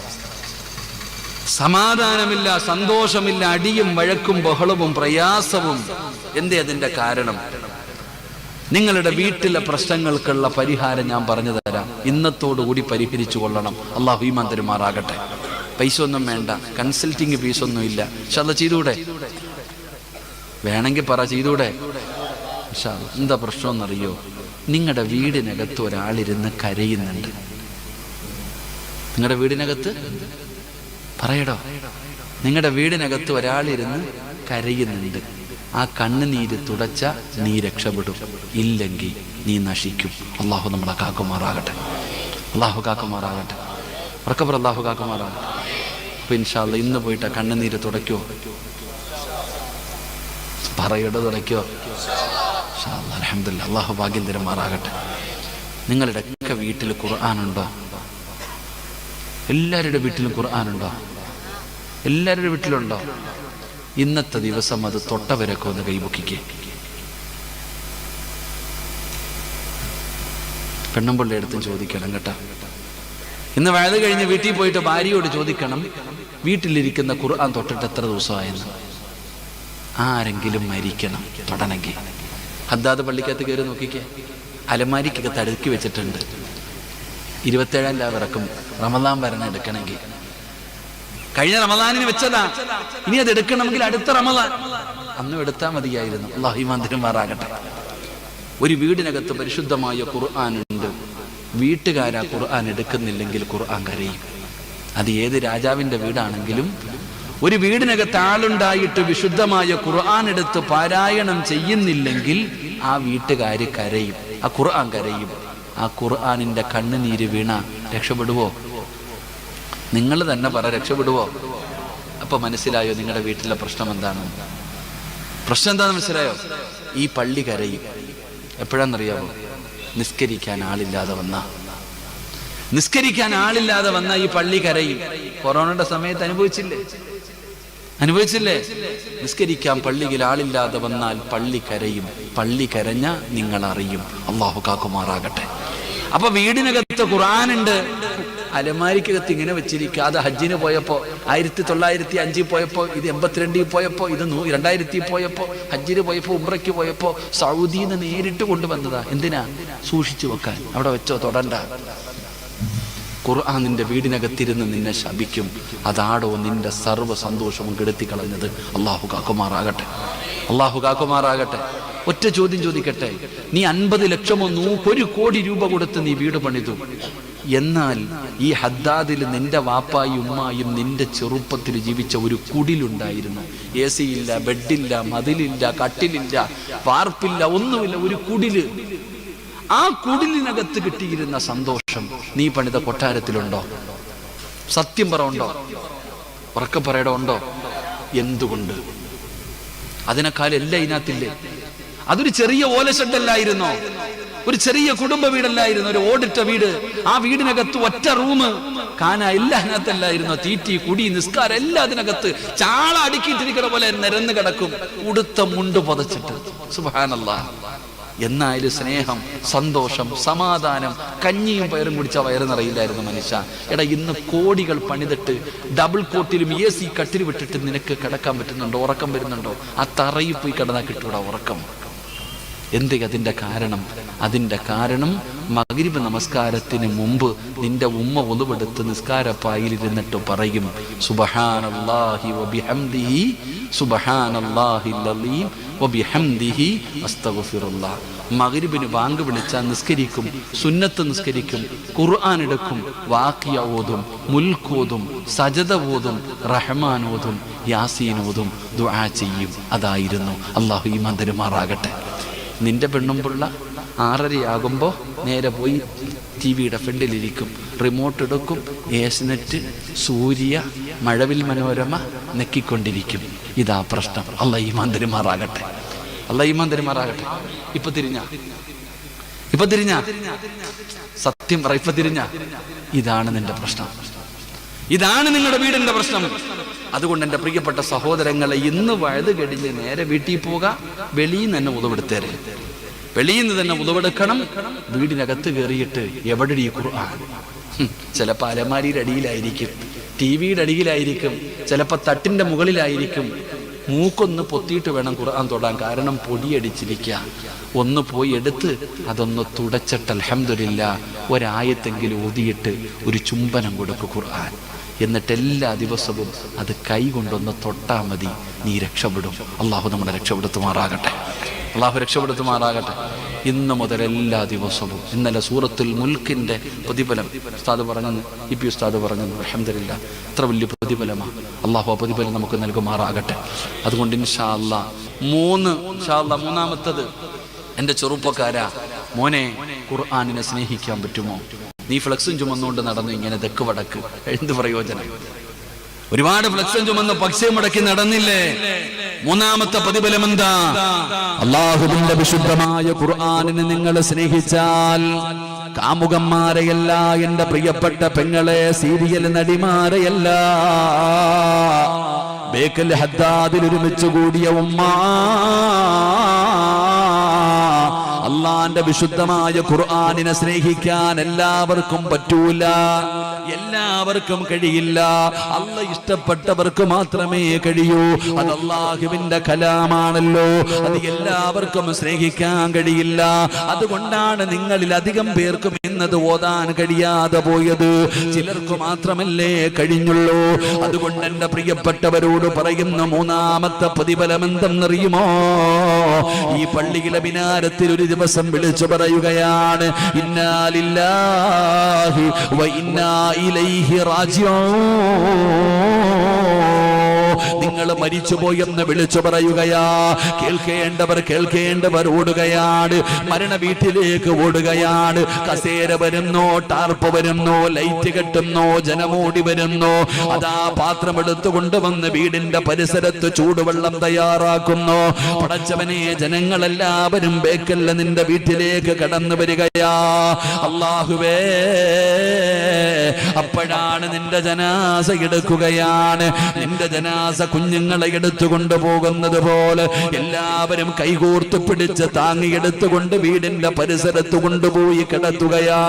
സമാധാനമില്ല, സന്തോഷമില്ല, അടിയും വഴക്കും ബഹളവും പ്രയാസവും. എന്തേ അതിന്റെ കാരണം? നിങ്ങളുടെ വീട്ടിലെ പ്രശ്നങ്ങൾക്കുള്ള പരിഹാരം ഞാൻ പറഞ്ഞു തരാം. ഇന്നത്തോടുകൂടി പരിഹരിച്ചു കൊള്ളണം. അള്ളാഹു ഈമാൻ തരുമാറാകട്ടെ. പൈസ ഒന്നും വേണ്ട, കൺസൾട്ടിങ് ഫീസൊന്നും ഇല്ല. പക്ഷെ അത് ചെയ്തൂടെ? വേണമെങ്കിൽ പറ, ചെയ്തൂടെ? എന്താ പ്രശ്നമെന്നറിയോ? നിങ്ങളുടെ വീടിനകത്ത് ഒരാളിരുന്ന് കരയുന്നുണ്ട്. നിങ്ങളുടെ വീടിനകത്ത് പറയടോ, നിങ്ങളുടെ വീടിനകത്ത് ഒരാളിരുന്ന് കരയുന്നുണ്ട്. ആ കണ്ണുനീര് തുടച്ച നീ രക്ഷപ്പെടും, ഇല്ലെങ്കിൽ നീ നശിക്കും. അള്ളാഹു നമ്മളെ കാക്കുമാറാകട്ടെ. അള്ളാഹു കാക്കുമാറാകട്ടെ. ഉറക്കപ്പുറം അള്ളാഹു കാക്കുമാറാകട്ടെ. അപ്പൊ ഇൻഷാ അല്ലാഹ് ഇന്ന് പോയിട്ട് ആ കണ്ണുനീര് തുടയ്ക്കോ? പറയടോ, തുടയ്ക്കോ? അൽഹംദുലില്ലാഹ്. അള്ളാഹു ഭാഗ്യം തരുമാറാകട്ടെ. നിങ്ങളുടെ ഒക്കെ വീട്ടിൽ ഖുർആനുണ്ടോ? എല്ലാവരുടെ വീട്ടിലും ഖുർആനുണ്ടോ? എല്ലാവരുടെ വീട്ടിലുണ്ടോ? ഇന്നത്തെ ദിവസം അത് തൊട്ടവരൊക്കെ ഒന്ന് കൈപൊക്കിക്കേ. പെണ്ണുമ്പിള്ളി അടുത്തും ചോദിക്കണം കേട്ടോ. ഇന്ന് വയത് കഴിഞ്ഞ് വീട്ടിൽ പോയിട്ട് ഭാര്യയോട് ചോദിക്കണം, വീട്ടിലിരിക്കുന്ന ഖുർആൻ തൊട്ടിട്ട് എത്ര ദിവസമായെന്ന്. ആരെങ്കിലും മരിക്കണം തൊടണമെങ്കിൽ. ഹദ്ദാദ് പള്ളിക്കകത്ത് കയറി നോക്കിക്കേ, അലമാരിക്കൊക്കെ തടുക്കി വെച്ചിട്ടുണ്ട്. 27-ാം രാവ് ഇറക്കും, റമദാൻ വരണം എടുക്കണമെങ്കിൽ. കഴിഞ്ഞ റമദാനിന് വെച്ചതാ, ഇനി അത് എടുക്കണമെങ്കിൽ അടുത്ത റമദാൻ. അന്നും എടുത്താൽ മതിയായിരുന്നു. അല്ലാഹു ഈമാൻ തരുമാറാകട്ടെ. ഒരു വീടിനകത്ത് പരിശുദ്ധമായ ഖുർആൻ ഉണ്ട്. വീട്ടുകാരാ ഖുർആൻ എടുക്കുന്നില്ലെങ്കിൽ ഖുർആൻ കരയും. അത് ഏത് രാജാവിൻ്റെ വീടാണെങ്കിലും ഒരു വീടിനകത്ത് ആളുണ്ടായിട്ട് വിശുദ്ധമായ ഖുർആൻ എടുത്ത് പാരായണം ചെയ്യുന്നില്ലെങ്കിൽ ആ വീട്ടുകാര് കരയും, ആ ഖുർആൻ കരയും. ആ ഖുർആനിന്റെ കണ്ണുനീര് വീണ രക്ഷപ്പെടുവോ? നിങ്ങൾ തന്നെ പറ, രക്ഷപ്പെടുവോ? അപ്പൊ മനസ്സിലായോ നിങ്ങളുടെ വീട്ടിലെ പ്രശ്നം എന്താണ്? പ്രശ്നം എന്താണെന്ന് മനസ്സിലായോ? ഈ പള്ളി കരയും. എപ്പോഴാണെന്നറിയാമോ? നിസ്കരിക്കാൻ ആളില്ലാതെ വന്ന ഈ പള്ളി കരയും. കൊറോണയുടെ സമയത്ത് അനുഭവിച്ചില്ലേ? നിസ്കരിക്കാൻ പള്ളിയിൽ ആളില്ലാതെ വന്നാൽ പള്ളി കരയും. പള്ളി കരഞ്ഞ നിങ്ങൾ അറിയും. അള്ളാഹു കാക്കുമാറാകട്ടെ. അപ്പൊ വീടിനകത്ത് ഖുർആനുണ്ട്, അലമാരിക്കകത്ത് ഇങ്ങനെ വെച്ചിരിക്കുക. അത് ഹജ്ജിന് പോയപ്പോ 1905 പോയപ്പോ, ഇത് 82 പോയപ്പോ, ഇത് 2000 പോയപ്പോ, ഹജ്ജിന് പോയപ്പോ, ഉംറയ്ക്ക് പോയപ്പോ സൗദിന്ന് നേരിട്ട് കൊണ്ടുവന്നതാ. എന്തിനാ? സൂക്ഷിച്ചു വെക്കാൻ. അവിടെ വെച്ചോ, തൊടണ്ട. ഖുർആൻ നിന്റെ വീടിനകത്തിരുന്ന് നിന്നെ ശപിക്കും. അതാടോ നിന്റെ സർവ്വ സന്തോഷവും കെടുത്തി കളഞ്ഞത്. അള്ളാഹു കാക്കുമാറാകട്ടെ. ഒറ്റ ചോദ്യം ചോദിക്കട്ടെ, നീ 50 ലക്ഷമോ 1 കോടി രൂപ കൊടുത്ത് നീ വീട് പണിതു. എന്നാൽ ഈ ഹദ്ദാദിൽ നിന്റെ വാപ്പായും ഉമ്മായും നിന്റെ ചെറുപ്പത്തിൽ ജീവിച്ച ഒരു കുടിലുണ്ടായിരുന്നു. AC ഇല്ല, ബെഡില്ല, മതിലില്ല, കട്ടിലില്ല, വാർപ്പില്ല, ഒന്നുമില്ല, ഒരു കുടില്. ആ കുടിലിനകത്ത് കിട്ടിയിരുന്ന സന്തോഷം നീ പണിത കൊട്ടാരത്തിലുണ്ടോ? സത്യം പറ, ഉണ്ടോ? ഉറക്കെ പറയടോ, ഉണ്ടോ? എന്തുകൊണ്ട്? അതിനേക്കാൾ എല്ലാം ഇതിനകത്തില്ലേ? അതൊരു ചെറിയ ഓലഷെഡല്ലായിരുന്നോ? ഒരു ചെറിയ കുടുംബ വീടല്ലായിരുന്നു, ഒരു ഓടിട്ട വീട്. ആ വീടിനകത്ത് ഒറ്റ റൂം, കാന എല്ലാം അതിനകത്തല്ലായിരുന്നോ? തീറ്റി, കുടി, നിസ്കാരം എല്ലാം അതിനകത്ത്. ചാള അടുക്കിയിട്ടിരിക്കുന്ന പോലെ നിരന്ന് കിടക്കും, ഉടുത്ത മുണ്ട് പുതച്ചിട്ട്. സുബ്ഹാനല്ലാഹ്. എന്നായാലും സ്നേഹം, സന്തോഷം, സമാധാനം, കഞ്ഞിയും പയറും കുടിച്ച വയറ് നിറയില്ലായിരുന്നു മനുഷ്യ. എടാ, ഇന്ന് കോടികൾ പണിതിട്ട് ഡബിൾ കോട്ടിലും AC കട്ടിൽ വിട്ടിട്ട് നിനക്ക് കിടക്കാൻ പറ്റുന്നുണ്ടോ? ഉറക്കം വരുന്നുണ്ടോ? ആ തറയിൽ പോയി കിടന്നാൽ കിട്ടൂടാ ഉറക്കം. എന്ത്? അതിൻ്റെ കാരണം മഗ്രിബ് നമസ്കാരത്തിന് മുമ്പ് നിന്റെ ഉമ്മ ഒന്നുപെടുത്ത് നിസ്കാരപ്പായിലിരുന്നിട്ട് പറയും, സുബ്ഹാനല്ലാഹി വബിഹംദിഹി സുബ്ഹാനല്ലാഹിൽ അലീം വബിഹംദിഹി അസ്തഗ്ഫിറുല്ലാഹ്. മഗ്രിബിന് ബാങ്ക് വിളിച്ചാൽ നിസ്കരിക്കും, സുന്നത്ത് നിസ്കരിക്കും, ഖുർആൻ എടുക്കും, വാഖിയ ഓതും, മുൽക്ക് ഓതും, സജദ ഓതും, റഹ്മാൻ ഓതും, യാസീൻ ഓതും, ദുആ ചെയ്യും. അതായിരുന്നു. അല്ലാഹു ഈമാൻ തരുമാറാകട്ടെ. നിന്റെ പെണ്ണുമ്പുള്ള 6:30 നേരെ പോയി TV-യുടെ ഫ്രണ്ടിലിരിക്കും, റിമോട്ട് എടുക്കും, ഏഷ്നെറ്റ്, സൂര്യ, മഴവിൽ മനോരമ നെക്കിക്കൊണ്ടിരിക്കും. ഇതാ പ്രശ്നം. അല്ലാഹു ഈമാൻ തരുമാറാകട്ടെ. ഇപ്പൊ തിരിഞ്ഞ സത്യം പറ, ഇപ്പൊ തിരിഞ്ഞ. ഇതാണ് നിന്റെ പ്രശ്നം, ഇതാണ് നിങ്ങളുടെ വീടിന്റെ പ്രശ്നം. അതുകൊണ്ട് എൻ്റെ പ്രിയപ്പെട്ട സഹോദരങ്ങളെ, ഇന്ന് വഴുത് കഴിഞ്ഞ് നേരെ വീട്ടിൽ പോക. വെളിയിൽ നിന്ന് തന്നെ ഉതവെടുത്തേരെ, വെളിയിൽ നിന്ന് തന്നെ ഉതവെടുക്കണം. വീടിനകത്ത് കയറിയിട്ട് എവിടെ ഈ ഖുർആൻ? ചിലപ്പോൾ അലമാരിയുടെ അടിയിലായിരിക്കും, TV-യുടെ അടിയിലായിരിക്കും, ചിലപ്പോൾ തട്ടിൻ്റെ മുകളിലായിരിക്കും. മൂക്കൊന്ന് പൊത്തിയിട്ട് വേണം ഖുർആൻ തൊടാൻ, കാരണം പൊടിയടിച്ചിരിക്കുക. ഒന്ന് പോയി എടുത്ത് അതൊന്ന് തുടച്ചിട്ട് അൽഹംദുലില്ലാ ഒരായത്തെങ്കിലും ഓതിയിട്ട് ഒരു ചുംബനം കൊടുക്കും ഖുർആൻ. എന്നിട്ട് എല്ലാ ദിവസവും അത് കൈ കൊണ്ടൊന്ന് തൊട്ടാ മതി, നീ രക്ഷപ്പെടും. അള്ളാഹു നമ്മളെ രക്ഷപ്പെടുത്തുമാറാകട്ടെ. ഇന്ന് മുതൽ എല്ലാ ദിവസവും, ഇന്നലെ സൂറത്തുൽ മുൽക്കിന്റെ പ്രതിഫലം ഉസ്താദ് പറഞ്ഞു, EP ഉസ്താദ് പറഞ്ഞു, അൽഹംദുലില്ലാ എത്ര വലിയ പ്രതിഫലമാണ്. അള്ളാഹു ആ പ്രതിഫലം നമുക്ക് നൽകുമാറാകട്ടെ. അതുകൊണ്ട് ഇൻഷാ അല്ലാഹ് മൂന്നാമത്തത്, എൻ്റെ ചെറുപ്പക്കാരാ, മോനെ, ഖുർആനിനെ സ്നേഹിക്കാൻ പറ്റുമോ? നീ ഫ്ലക്സും ചുമന്നുകൊണ്ട് നടന്നു ഇങ്ങനെ തെക്ക് വടക്ക്, എന്ത് പ്രയോജനം? ഒരുപാട് ഫ്ലക്സും ചുമന്ന് പക്ഷേ മുടക്കി നടന്നില്ലേ? മൂന്നാമത്തെ പ്രതിഫലം എന്താ? അല്ലാഹുവിന്റെ വിശുദ്ധമായ ഖുർആനിനെ നിങ്ങൾ സ്നേഹിച്ചാൽ, കാമുകന്മാരെയല്ല എൻ്റെ പ്രിയപ്പെട്ട പെങ്ങളെ, സീരിയൽ നടിമാരെയല്ല, ബേക്കൽ ഹദ്ദാദിൽ ഒരുമിച്ച് കൂടിയ ഉമ്മ, അള്ളാന്റെ വിശുദ്ധമായ ഖുർആനിനെ സ്നേഹിക്കാൻ എല്ലാവർക്കും പറ്റൂല, എല്ലാവർക്കും കഴിയില്ല. അള്ളാഹ് ഇഷ്ടപ്പെട്ടവർക്ക് മാത്രമേ കഴിയൂ. അത് അല്ലാഹുവിന്റെ കലാമാണല്ലോ, അത് എല്ലാവർക്കും സ്നേഹിക്കാൻ കഴിയില്ല. അതുകൊണ്ടാണ് നിങ്ങളിൽ അധികം പേർക്കും ഇന്നത് ഓതാൻ കഴിയാതെ പോയത്. ചിലർക്ക് മാത്രമല്ലേ കഴിഞ്ഞുള്ളൂ. അതുകൊണ്ട് എൻ്റെ പ്രിയപ്പെട്ടവരോട് പറയുന്ന മൂന്നാമത്തെ പ്രതിഫലം എന്തെന്നറിയുമോ? ഈ പള്ളിയിലെ മിനാരത്തിൽ ഒരു ദിവസം വിളിച്ചു പറയുകയാണ്, ഇന്നാ ലില്ലാഹി വ ഇന്നാ ഇലൈഹി റാജിഊൻ. നിങ്ങൾ മരിച്ചുപോയെന്ന് വിളിച്ചു പറയുകയാ. കേൾക്കേണ്ടവർ ഓടുകയാണ്, മരണ വീട്ടിലേക്ക് ഓടുകയാണ്. കസേര വരുന്നു, ടാർപ്പ് വരുന്നു, ലൈറ്റ് കെട്ടുന്നു, ജനമോടി വരുന്നു. അതാ പാത്രം എടുത്തുകൊണ്ടുവന്ന് വീടിന്റെ പരിസരത്ത് ചൂടുവെള്ളം തയ്യാറാക്കുന്നു. പടച്ചവനെ, ജനങ്ങളെല്ലാവരും ബേക്കല്ല നിന്റെ വീട്ടിലേക്ക് കടന്നു വരികയാ. അല്ലാഹുവേ, അപ്പോഴാണ് നിന്റെ ജനാസ എടുക്കുകയാണ്. നിന്റെ ജനാസ കുഞ്ഞുങ്ങളെ എടുത്തുകൊണ്ട് പോകുന്നത് പോലെ എല്ലാവരും കൈകോർത്ത് പിടിച്ച് താങ്ങിയെടുത്തുകൊണ്ട് വീടിന്റെ പരിസരത്ത് കൊണ്ടുപോയി കിടത്തുകയാ.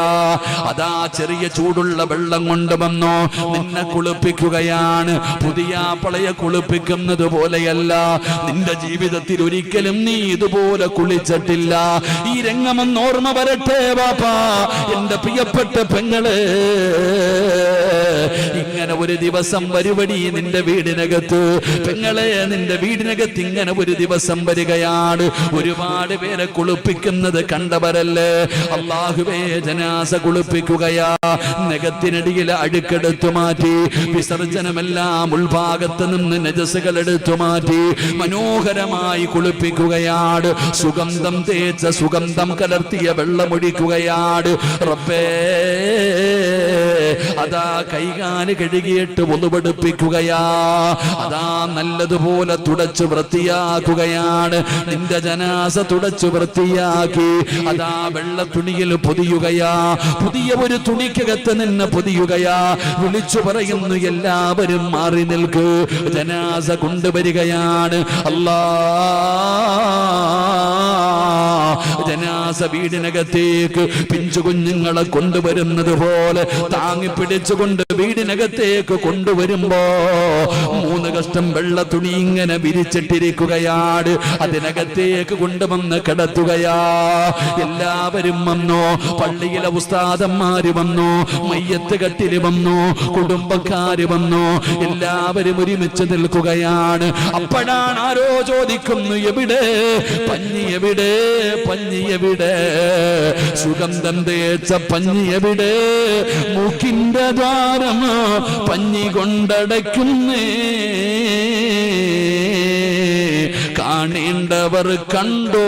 അതാ ചെറിയ ചൂടുള്ള വെള്ളം കൊണ്ടുവന്നു നിന്നെ കുളിപ്പിക്കുകയാണ്. പുതിയ പളയെ കുളിപ്പിക്കുന്നത് പോലെയല്ല. നിന്റെ ജീവിതത്തിൽ ഒരിക്കലും നീ ഇതുപോലെ കുളിച്ചിട്ടില്ല. ഈ രംഗമെന്ന് ഓർമ്മ വരട്ടെ ബാപ്പാ, എന്റെ പ്രിയപ്പെട്ട പെങ്ങളെ. ഇങ്ങനെ ഒരു ദിവസം വരുവടി നിന്റെ വീടിനകത്ത്. പെങ്ങളെ, നിന്റെ വീടിനകത്ത് ഇങ്ങനെ ഒരു ദിവസം വരികയാണ്. ഒരുപാട് പേരെ കുളിപ്പിക്കുന്നത് കണ്ടവരല്ലേ. അല്ലാഹുവേ, ജനാസ കുളിപ്പിക്കുകയാ. നഖത്തിനടിയിൽ അഴുക്കെടുത്തു മാറ്റി, വിസർജനമെല്ലാം ഉൾഭാഗത്ത് നിന്ന് നജസുകൾ എടുത്തു മാറ്റി മനോഹരമായി കുളിപ്പിക്കുകയാണ്. സുഗന്ധം തേച്ച സുഗന്ധം കലർത്തിയ വെള്ളമൊഴിക്കുകയാണ്. റബ്ബേ, അതാ കൈകാല് കഴുകിയിട്ട് ഒന്നുപെടുപ്പിക്കുകയാ. അതാ നല്ലതുപോലെ തുടച്ചു വൃത്തിയാക്കുകയാണ്. നിന്റെ ജനാസ തുടച്ചു വൃത്തിയാക്കി അതാ വെള്ള തുണിയിൽ പൊതിയുകയാ. പുതിയ ഒരു തുണിക്കകത്ത് നിന്ന് പൊതിയുകയാ. വിളിച്ചു പറയുന്നു, എല്ലാവരും മാറി നിൽക്ക്, ജനാസ കൊണ്ടുവരികയാണ്. അല്ലാ, ജനാസ വീടിനകത്തേക്ക് പിഞ്ചു കുഞ്ഞുങ്ങളെ കൊണ്ടുവരുന്നത് പോലെ താങ്ങി പിടിച്ചുകൊണ്ട് വീടിനകത്തേക്ക് കൊണ്ടുവരുമ്പോ 3 കഷ്ടം വെള്ള തുണി ഇങ്ങനെ വിരിച്ചിട്ടിരിക്കുകയാണ്. അതിനകത്തേക്ക് കൊണ്ടുവന്ന് കിടത്തുകയാ. എല്ലാവരും വന്നു, പള്ളിയിലെ ഉസ്താദന്മാര് വന്നു, മയ്യത്ത് കട്ടില് വന്നു, കുടുംബക്കാര് വന്നു, എല്ലാവരും ഒരുമിച്ച് നിൽക്കുകയാണ്. അപ്പോഴാണ് ആരോ ചോദിക്കുന്നു, എവിടെ പഞ്ഞി, എവിടെ പഞ്ഞി, എവിടെ സുഗന്ധം തേച്ച പഞ്ഞി, എവിടെ മൂക്കിന്റെ ദ്വാരം പഞ്ഞി കൊണ്ടടയ്ക്കുന്നേ, കാണേണ്ടവർ കണ്ടോ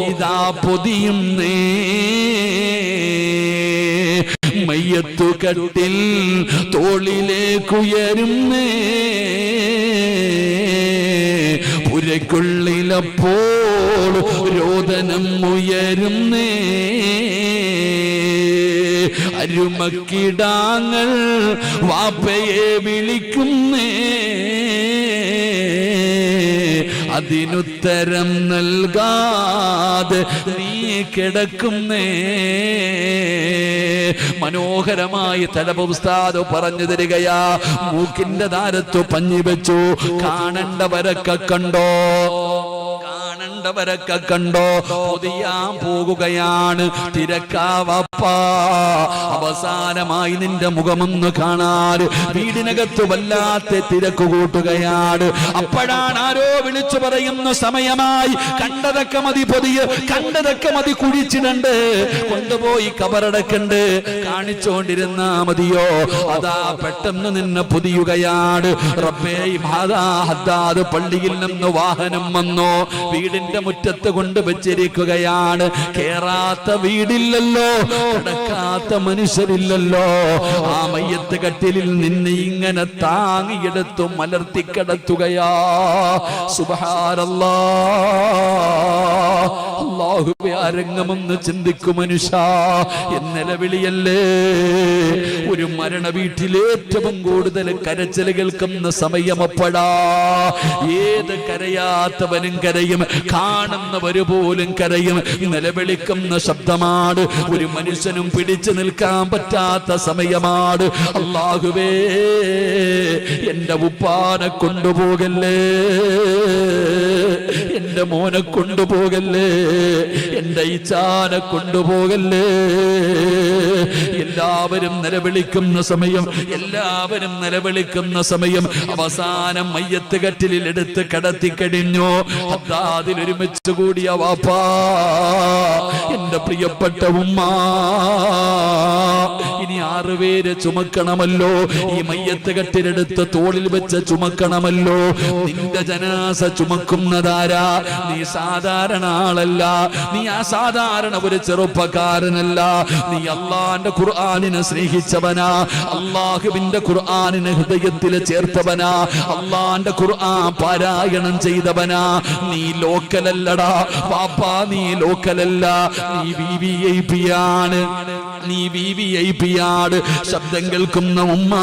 ഇതാ പൊതിയുന്നേ. മയ്യത്തു കട്ടിൽ തോളിലേക്കുയരുന്നേ, പുരയ്ക്കുള്ളിലപ്പോൾ രോദനം ഉയരുന്നേ. അരുമക്കിടാങ്ങൾ വാപ്പയെ വിളിക്കുന്നേ, അതിനുത്തരം നൽകാതെ നീ കിടക്കുന്നേ. മനോഹരമായി തലബ ഉസ്താദ് പറഞ്ഞു തരികയാ. മൂക്കിന്റെ താരത്തു പഞ്ഞി വെച്ചു. കാണേണ്ടവരൊക്കെ കണ്ടോ, കാണേണ്ടവരൊക്കെ കണ്ടോ. പൊതിയാൻ പോകുകയാണ്. തിരക്കാവപ്പാ, അവസാനമായി നിന്റെ മുഖമൊന്ന് കാണാൻ വീടിനകത്ത് വല്ലാത്ത തിരക്ക് കൂട്ടുകയാണ്. അപ്പോഴാണ് ആരോ വിളിച്ചു പറയുന്ന സമയമായി. കണ്ടതൊക്കെ മതി പൊതിയ്, കണ്ടതൊക്കെ മതി കുഴിച്ചിടണ്ട്, കൊണ്ടുപോയി കബറടക്കണ്ട്, കാണിച്ചോണ്ടിരുന്നാ മതിയോ? അതാ പെട്ടെന്ന് നിന്നെ പൊതിയുകയാണ്. റബ്ബേ, ഹദ്ദാദ് പള്ളിയിൽ നിന്ന് വാഹനം വന്നു, വീടിന്റെ മുറ്റത്ത് കൊണ്ടുവച്ചിരിക്കുകയാണ്. കേറാത്ത വീടില്ലല്ലോ, കിടക്കാത്ത മനുഷ്യരില്ലല്ലോ. ആ മയ്യത്ത് കട്ടിലിൽ നിന്നെ ഇങ്ങനെ താങ്ങിയെടുത്തു മലർത്തി കിടത്തുകയാ. സുബ്ഹാനല്ലാഹ്. അല്ലാഹുവേ, ആ രംഗമൊന്ന് ചിന്തിക്കു മനുഷ്യ. നിലവിളിയല്ലേ. ഒരു മരണ വീട്ടിൽ ഏറ്റവും കൂടുതൽ കരച്ചിൽ കേൾക്കുന്ന സമയമപ്പോഴാ. ഏത് കരയാത്തവനും കരയും, കാണുന്നവര് പോലും കരയും. നിലവിളിക്കുന്ന ശബ്ദമാണ്. ഒരു മനുഷ്യനും പിടിച്ചു നിൽക്കാൻ പറ്റാത്ത സമയമാണ്. അല്ലാഹുവേ, എന്റെ ഉപ്പാനെ കൊണ്ടുപോകല്ലേ, എന്റെ മോനെ കൊണ്ടുപോകല്ലേ, എന്റെ ഇച്ചാനെ കൊണ്ടുപോകല്ലേ. എല്ലാവരും നിലവിളിക്കുന്ന സമയം, എല്ലാവരും നിലവിളിക്കുന്ന സമയം. അവസാനം മയ്യത്ത് കട്ടിലിൽ എടുത്ത് കടത്തിക്കഴിഞ്ഞു. അതിൽ ഒരുമിച്ച് കൂടിയ വാപ്പാ, എന്റെ പ്രിയപ്പെട്ട ഉമ്മ, ഇനി 6 പേര് ചുമക്കണമല്ലോ. ഈ മയ്യത്ത് കെട്ടിലെടുത്ത് തോളിൽ വെച്ച് ചുമക്കണമല്ലോ. നിന്റെ ജനാസ ചുമക്കുന്നതാരാ? നീ സാധാരണ ആളല്ല, നീ അസാധാരണ ഒരു ചെറുപ്പക്കാരനല്ല. നീ അള്ളാന്റെ ഖുർആനിനെ സ്നേഹിച്ചവനാ, അള്ളാഹുവിന്റെ ഖുർആനിനെ ഹൃദയത്തിൽ ചേർത്തവനാ, അള്ളാന്റെ ഖുർആൻ പാരായണം ചെയ്തവനാ. നീ ലോക്കലല്ലടാ പാപ്പാ, നീ ലോക്കലല്ല, നീ VIP ആണ്, നീ VIP ആണ്. ശബ്ദം കേൾക്കുന്ന ഉമ്മ,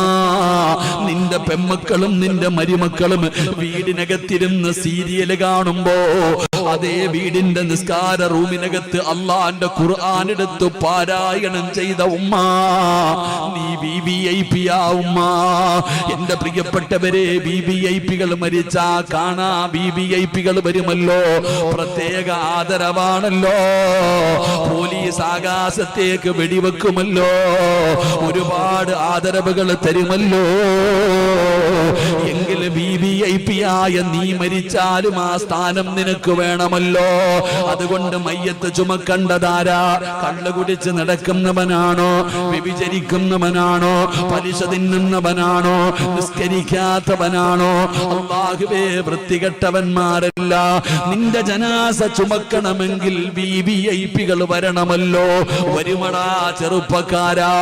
നിന്റെ പെമ്മക്കളും നിന്റെ മരുമക്കളും വീടിനകത്തിരുന്ന് സീരിയൽ കാണുമ്പോ അതേ വീടിന്റെ നിസ്കാര റൂമിനകത്ത് അള്ളാന്റെ ഖുർആൻ എടുത്ത് പാരായണം ചെയ്ത ഉമ്മ, നീ VIP ആ ഉമ്മ. എന്റെ പ്രിയപ്പെട്ടവരെ, VVIPകൾ മരിച്ചാ കാണാ VVIPകൾ വരുമല്ലോ, പ്രത്യേക ആദരവാണല്ലോ. പോലീസ് ആകാശത്തേക്ക് വെടിവെക്കുമല്ലോ, ഒരുപാട് ആദരവുകൾ തരുമല്ലോ. എങ്കിൽ VIP ആയ നീ മരിച്ചാലും ആ സ്ഥാനം നിനക്ക് വേണമല്ലോ. അതുകൊണ്ട് മയ്യത്ത് ചുമക്കണ്ടതാരാ? കള്ളു കുടിച്ച് നടക്കുന്നവനാണോ? വ്യഭിചരിക്കുന്നവനാണോ? പലിശ തിന്നുന്നവനാണോ? നിസ്കരിക്കാത്തവനാണോ? അല്ലാഹുവേ, വൃത്തികെട്ടവന്മാരല്ല. നിന്റെ ജനാസ ചുമക്കണമെങ്കിൽ VVIPകൾ വരണമല്ലോ. വരുമടാ ചെറുപ്പക്കാരാ,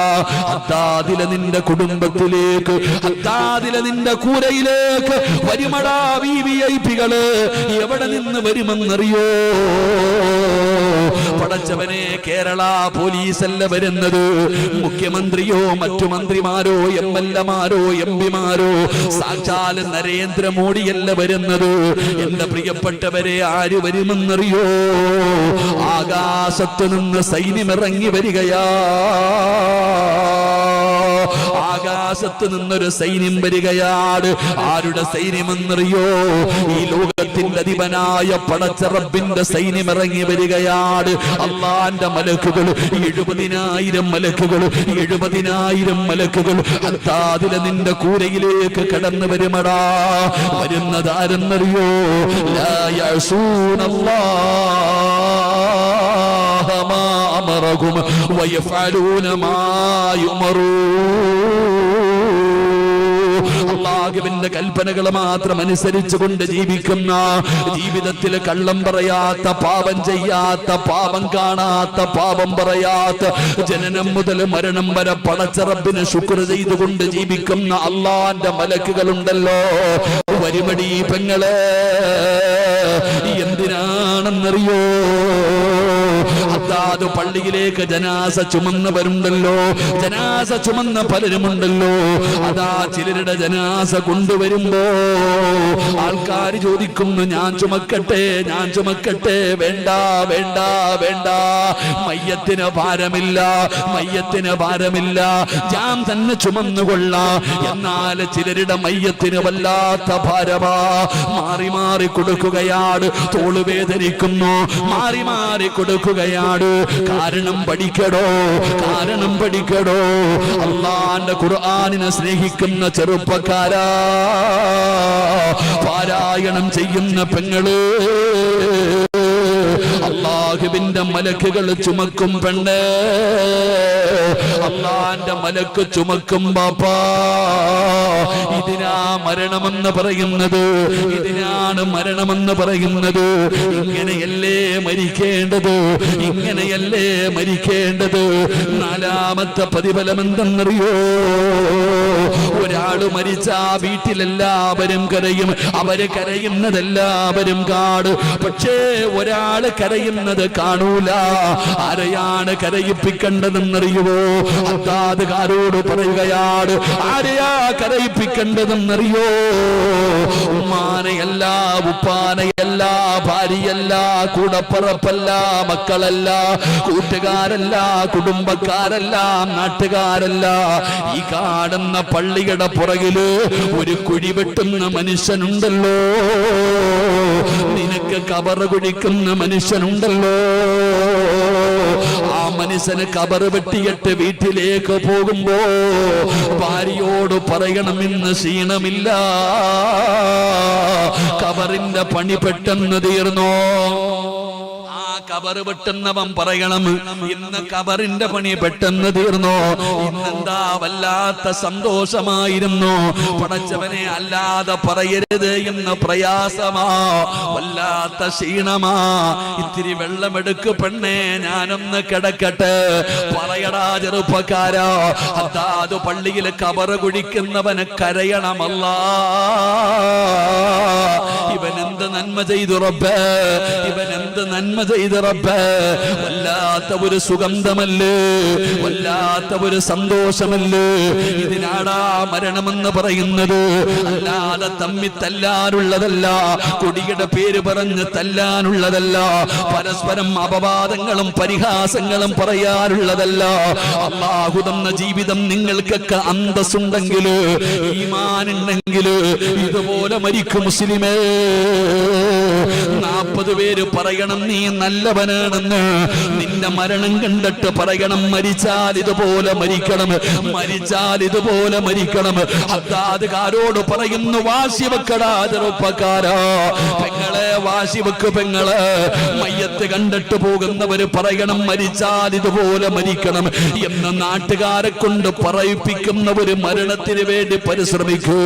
അത്താദിലെ നിന്റെ കുടുംബത്തിലേക്ക്, അത്താദിലെ നിന്റെ കൂരയിലേക്ക് വരുമടാ VVIPകള്. എവിടെ നിന്ന് വരുമെന്നറിയോ? പടച്ചവനെ, കേരള പോലീസല്ല വരുന്നത്, മുഖ്യമന്ത്രിയോ മറ്റു മന്ത്രിമാരോ MLAമാരോ MP മാരോ സാക്ഷാൽ നരേന്ദ്രമോദിയല്ല വരുന്നത്. എന്റെ പ്രിയപ്പെട്ടവരെ, ആര് വരുമെന്നറിയോ? ആകാശത്ത് നിന്ന് സൈന്യമിറങ്ങി വരികയാ, ആകാശത്ത് നിന്നൊരു സൈന്യം വരികയാണ്. ആരുടെ സൈന്യമെന്നറിയോ? ഈ ലോകത്തിന്റെ അധിപനായ പടച്ച റബ്ബിന്റെ സൈന്യം ഇറങ്ങി വരികയാണ്. അള്ളാന്റെ മലക്കുകൾ 70,000 മലക്കുകൾ, 70,000 മലക്കുകൾ അത്താദിലെ നിന്റെ കൂരയിലേക്ക് കടന്നു വരുമടാ. വരുന്നതാരെന്നറിയോ? ലാ യഅസൂനല്ലാഹ മാ അമറഹും വയഫഅലൂന മാ യുമറൂൻ. അല്ലാഹുവിന്റെ കൽപ്പനകൾ മാത്രം അനുസരിച്ചുകൊണ്ട് ജീവിക്കുന്ന, ജീവിതത്തിൽ കള്ളം പറയാത്ത, പാപം ചെയ്യാത്ത, പാപം കാണാത്ത, പാപം പറയാത്ത, ജനനം മുതൽ മരണം വരെ പടച്ച റബ്ബിനെ ശുക്ർ ചെയ്തുകൊണ്ട് ജീവിക്കുന്ന അള്ളാന്റെ മലക്കുകളുണ്ടല്ലോ. വരുമടി പെങ്ങളെ, എന്തിനാണെന്നറിയോ? അതാത് പള്ളിയിലേക്ക് ജനാസ ചുമന്നവരുണ്ടല്ലോ, ജനാസ ചുമന്ന പലരുമുണ്ടല്ലോ. അതാ ചിലരുടെ ജനാസ കൊണ്ടുവരുമ്പോ ആൾക്കാർ ചോദിക്കുന്നു, ഞാൻ ചുമക്കട്ടെ, ഞാൻ ചുമക്കട്ടെ? വേണ്ട, വേണ്ട, വേണ്ട. മയ്യത്തിന് ഭാരമില്ല, മയ്യത്തിന് ഭാരമില്ല, ഞാൻ തന്നെ ചുമന്നുകൊള്ളാം. എന്നാൽ ചിലരുടെ മയ്യത്തിന് വല്ലാത്ത ഭാരമാ. മാറി മാറി കൊടുക്കുകയാണ്, തോളുവേദനിക്കുന്നു, മാറി മാറി കൊടുക്കുകയാണ്. കാരണം പഠിക്കടോ, കാരണം പഠിക്കടോ. അള്ളാന്റെ ഖുർആനിനെ സ്നേഹിക്കുന്ന ചെറുപ്പക്കാരാ, പാരായണം ചെയ്യുന്ന പെങ്ങള്, അള്ളാഹുവിന്റെ മലക്കുകൾ ചുമക്കും പെണ്ണ്, അള്ളാന്റെ മലക്ക് ചുമക്കും ബാപ്പാ. ഇതിനാ മരണമെന്ന് പറയുന്നത്, ഇതിനാണ് മരണമെന്ന് പറയുന്നത്. ഇങ്ങനെയല്ലേ മരിക്കേണ്ടത്, ഇങ്ങനെയല്ലേ മരിക്കേണ്ടത്. നാലാമത്തെ പ്രതിഫലം എന്തെന്നറിയോ? ഒരാള് മരിച്ചാ വീട്ടിലെല്ലാവരും കരയും, അവര് കരയുന്നതെല്ലാവരും കാണും. പക്ഷേ ഒരാള് കരയുന്നത് കാണൂല. ആരെയാണ് കരയിപ്പിക്കേണ്ടതെന്നറിയുവോ? അത്താതുകാരോട് പറയുകയാണ്, ആരെയാ കരയിപ്പിക്കേണ്ടതെന്നറിയോ? ഉമ്മാനെയല്ല, ഉപ്പാനെയല്ല, ഭാര്യയല്ല, കൂടപ്പറപ്പല്ല, മക്കളല്ല, കൂട്ടുകാരല്ല, കുടുംബക്കാരല്ല, നാട്ടുകാരല്ല. ഈ കാണുന്ന പള്ളിയുടെ പുറകില് ഒരു കുഴി വെട്ടുന്ന മനുഷ്യനുണ്ടല്ലോ, നിനക്ക് കബറ് കുഴിക്കുന്ന മനുഷ്യനുണ്ടല്ലോ. ആ മനുഷ്യന് കബറ് വെട്ടിയിട്ട് വീട്ടിലേക്ക് പോകുമ്പോ ഭാര്യയോട് പറയണമെന്ന് ക്ഷീണമില്ല, കബറിന്റെ പണി പെട്ടെന്ന് തീർന്നോ. കബർ വെട്ടുന്നവൻ പറയണം, ഇന്ന് കബറിന്റെ പണി പെട്ടെന്ന് തീർന്നോ, ഇന്നെന്താ വല്ലാത്ത സന്തോഷമായിരുന്നു, പടച്ചവനെ അല്ലാതെ പറയരുത് എന്ന് പ്രയാസമാ, വല്ലാത്ത ക്ഷീണമാ, ഇത്തിരി വെള്ളമെടുക്ക് പെണ്ണേ ഞാനൊന്ന് കിടക്കട്ടെ. പറയടാ ചെറുപ്പക്കാരാ, അതാത് പള്ളിയിൽ കബർ കുഴിക്കുന്നവന് കരയണമല്ല, ഇവൻ എന്ത് നന്മ ചെയ്തു റബ്ബേ, ഇവൻ എന്ത് നന്മ ചെയ്തു റബ്ബേ. വല്ലാത്ത ഒരു സുഗന്ധമല്ലേ, വല്ലാത്ത ഒരു സന്തോഷമല്ലേ. ഇതിനാടാ മരണമെന്ന് പറയുന്നത്, അല്ലാതെ തമ്മി തല്ലാനുള്ളതല്ല, കൊടിയുടെ പേര് പറഞ്ഞ് തല്ലാനുള്ളതല്ല, പരസ്പരം അപവാദങ്ങളും പരിഹാസങ്ങളും പറയാനുള്ളതല്ല. അല്ലാഹു തന്ന ജീവിതം നിങ്ങൾക്കൊക്കെ അന്തസ്സുണ്ടെങ്കിൽ, ഈമാനുണ്ടെങ്കിൽ ഇതുപോലെ മരിക്കും മുസ്ലിമേ. 40 പേര് പറയണം നീ നല്ലവനാണെന്ന്, നിന്റെ മരണം കണ്ടിട്ട് പറയണം മരിച്ചാൽ ഇതുപോലെ മരിക്കണം, മരിച്ചാൽ ഇതുപോലെ മരിക്കണം. ഹദ്ദാദുകാരോട് പറയുന്നു, വാശി വെക്കടാ ചെറുപ്പക്കാരാ, പെങ്ങളെ വാശി വെക്ക് പെങ്ങളെ. മയ്യത്ത് കണ്ടിട്ട് പോകുന്നവര് പറയണം മരിച്ചാൽ ഇതുപോലെ മരിക്കണം എന്ന് നാട്ടുകാരെ കൊണ്ട് പറയിപ്പിക്കുന്ന ഒരു മരണത്തിന് വേണ്ടി പരിശ്രമിക്കൂ.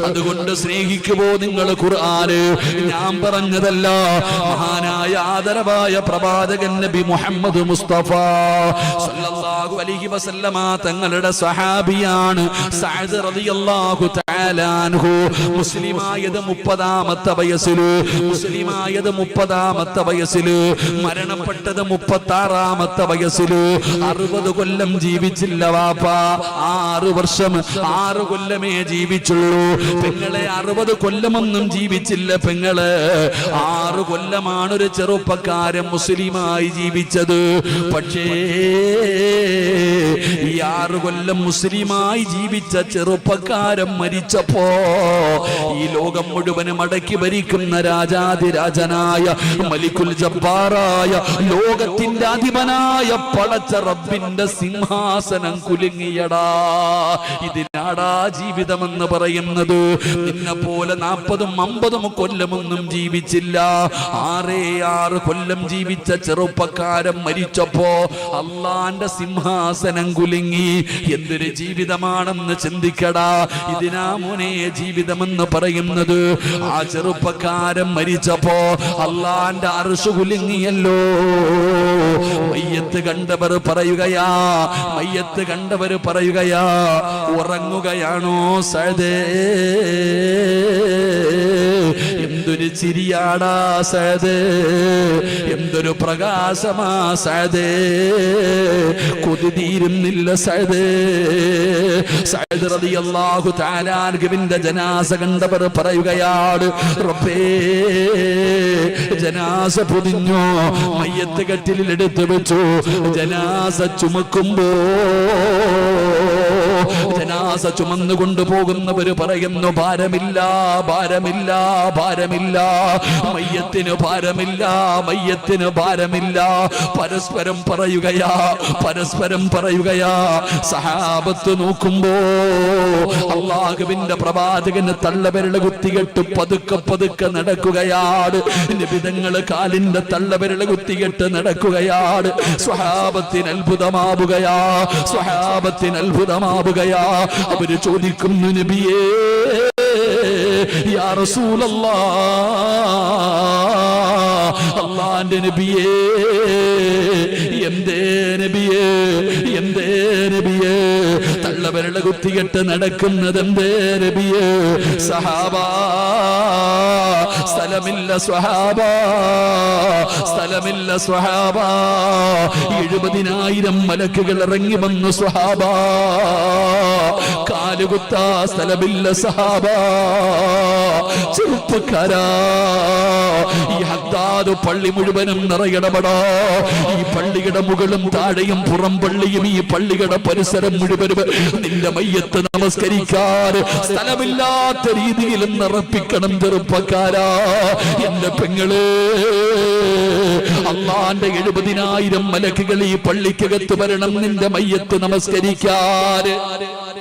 അതുകൊണ്ട് സ്നേഹിക്കുമോ നിങ്ങൾ ഖുർആന്? ഞാൻ പറഞ്ഞതല്ല, മഹാനായ ആദരവായ പ്രവാചകൻ നബി മുഹമ്മദ് മുസ്തഫ സല്ലല്ലാഹു അലൈഹി വസല്ലമ തങ്ങളുടെ സ്വഹാബിയാണ് സഅദ് റളിയല്ലാഹു തആല അൻഹു. മുസ്ലിമായത് 30ാമത്തെ വയസ്സില്, മുസ്ലിമായത് 30ാമത്തെ വയസ്സില്, മരണപ്പെട്ടത് 36ാമത്തെ വയസ്സില്. 60 കൊല്ലം ജീവിച്ചില്ല വാപ്പ, 6 വർഷം 6 കൊല്ലമേ ജീവിച്ചുള്ളൂ. പെങ്ങളെ 60 കൊല്ലമൊന്നും ജീവിച്ചില്ല പെങ്ങളെ, 6 കൊല്ലമാണ് ഒരു ചെറുപ്പക്കാരൻ മുസ്ലിമായി ജീവിച്ചത്. പക്ഷേ ഈ 6 കൊല്ലം മുസ്ലിമായി ജീവിച്ച ചെറുപ്പക്കാരൻ മരിച്ചപ്പോ ഈ ലോകം മുഴുവനും അടക്കി ഭരിക്കുന്ന രാജാതിരാജനായ മലിക്കുൽ ജബ്ബാറായ ലോകത്തിന്റെ അധിപനായ പടച്ച റബ്ബിന്റെ സിംഹാസനം കുലുങ്ങിയടാ. ഇതിനാടാ ജീവിതമെന്ന് പറയുന്നത്. നിന്നെ പോലെ 40ഉം 50ഉം കൊല്ലമൊന്നും ജീവിച്ചില്ല, 6 കൊല്ലം ജീവിച്ച ചെറുപ്പക്കാരൻ മരിച്ചപ്പോ അള്ളാന്റെ സിംഹാസനം കുലുങ്ങി. എന്തൊരു ജീവിതമാണെന്ന് ചിന്തിക്കടാ. ഇതിനാ മോനെ ജീവിതമെന്ന് പറയുന്നത്. ആ ചെറുപ്പക്കാരൻ മരിച്ചപ്പോ അള്ളാന്റെ അർശ് കുലുങ്ങിയല്ലോ. മയ്യത്ത് കണ്ടവർ പറയുകയാ, മയ്യത്ത് കണ്ടവർ പറയുകയാ, ഉറങ്ങുകയാണോ സഅദേ? എന്തൊരു ചിരിയാടാ സഅദേ, എന്തൊരു പ്രകാശമാ സഅദേ, കൊതി തീരുന്നില്ല സഅദേ. സഅദ് റളിയല്ലാഹു തആല അൻഹുവിന്റെ ജനാസ കണ്ടവർ പറയുകയാണ്, റബ്ബേ ജനാസ പൊതിഞ്ഞോ, മയ്യത്ത് കട്ടിലിൽ എടുത്തു വെച്ചു. ജനാസ ചുമക്കുമ്പോ, ജനാസ ചുമന്നു കൊണ്ടുപോകുന്നവര് പറയുന്നു, ഭാരമില്ല ഭാരമില്ല ഭാരമില്ല, മയ്യത്തിന് ഭാരമില്ല, മയ്യത്തിന് ഭാരമില്ല. പരസ്പരം പറയുകയാ, പരസ്പരം പറയുകയാ. സഹാബത്ത് നോക്കുമ്പോ അല്ലാഹുവിന്റെ പ്രവാചകന് തള്ളവിരൽ കുത്തികെട്ട് പതുക്കെ പതുക്കെ നടക്കുകയാണ്. നിബിധങ്ങൾ കാലിന്റെ തള്ളവിരൽ കുത്തികെട്ട് നടക്കുകയാണ്. സ്വഹാബത്തിന് അത്ഭുതമാവുകയാ, സ്വഹാബത്തിന് അത്ഭുതമാവുകയാ. അവര് ചോദിക്കുന്നു, നബിയേ യാ റസൂലല്ലാഹ്, അല്ലാഹുവിന്റെ നബിയേ, എന്തേ നബിയേ, എന്തേ നബിയേ തള്ളവിരൽ കുത്തികെട്ട് നടക്കുന്നത് എന്തേ നബിയേ? സഹാബാ സ്ഥലമില്ല സ്വഹാബാ, സ്ഥലമില്ല സ്വഹാബാ. 70,000 മലക്കുകൾ ഇറങ്ങി വന്നു സ്വഹാബാ, കാലുകുത്താ സ്ഥലമില്ല സഹാബാ. ചെറുപ്പക്കാരാ, ഈ ഹദ്ദാദ് പള്ളി മുഴുവനും നിറയണമടാ. ഈ പള്ളിയുടെ മുകളും താഴെയും പുറം പള്ളിയും ഈ പള്ളിയുടെ പരിസരം മുഴുവനും നിന്റെ മയ്യത്ത് നമസ്കരിക്കാൻ സ്ഥലമില്ലാത്ത രീതിയിൽ നിറപ്പിക്കണം ചെറുപ്പക്കാരാ. എന്റെ പെങ്ങളെ, അള്ളാന്റെ 70,000 മലക്കുകൾ ഈ പള്ളിക്കകത്ത് വരണം നിന്റെ മയ്യത്ത് നമസ്കരിക്കാൻ.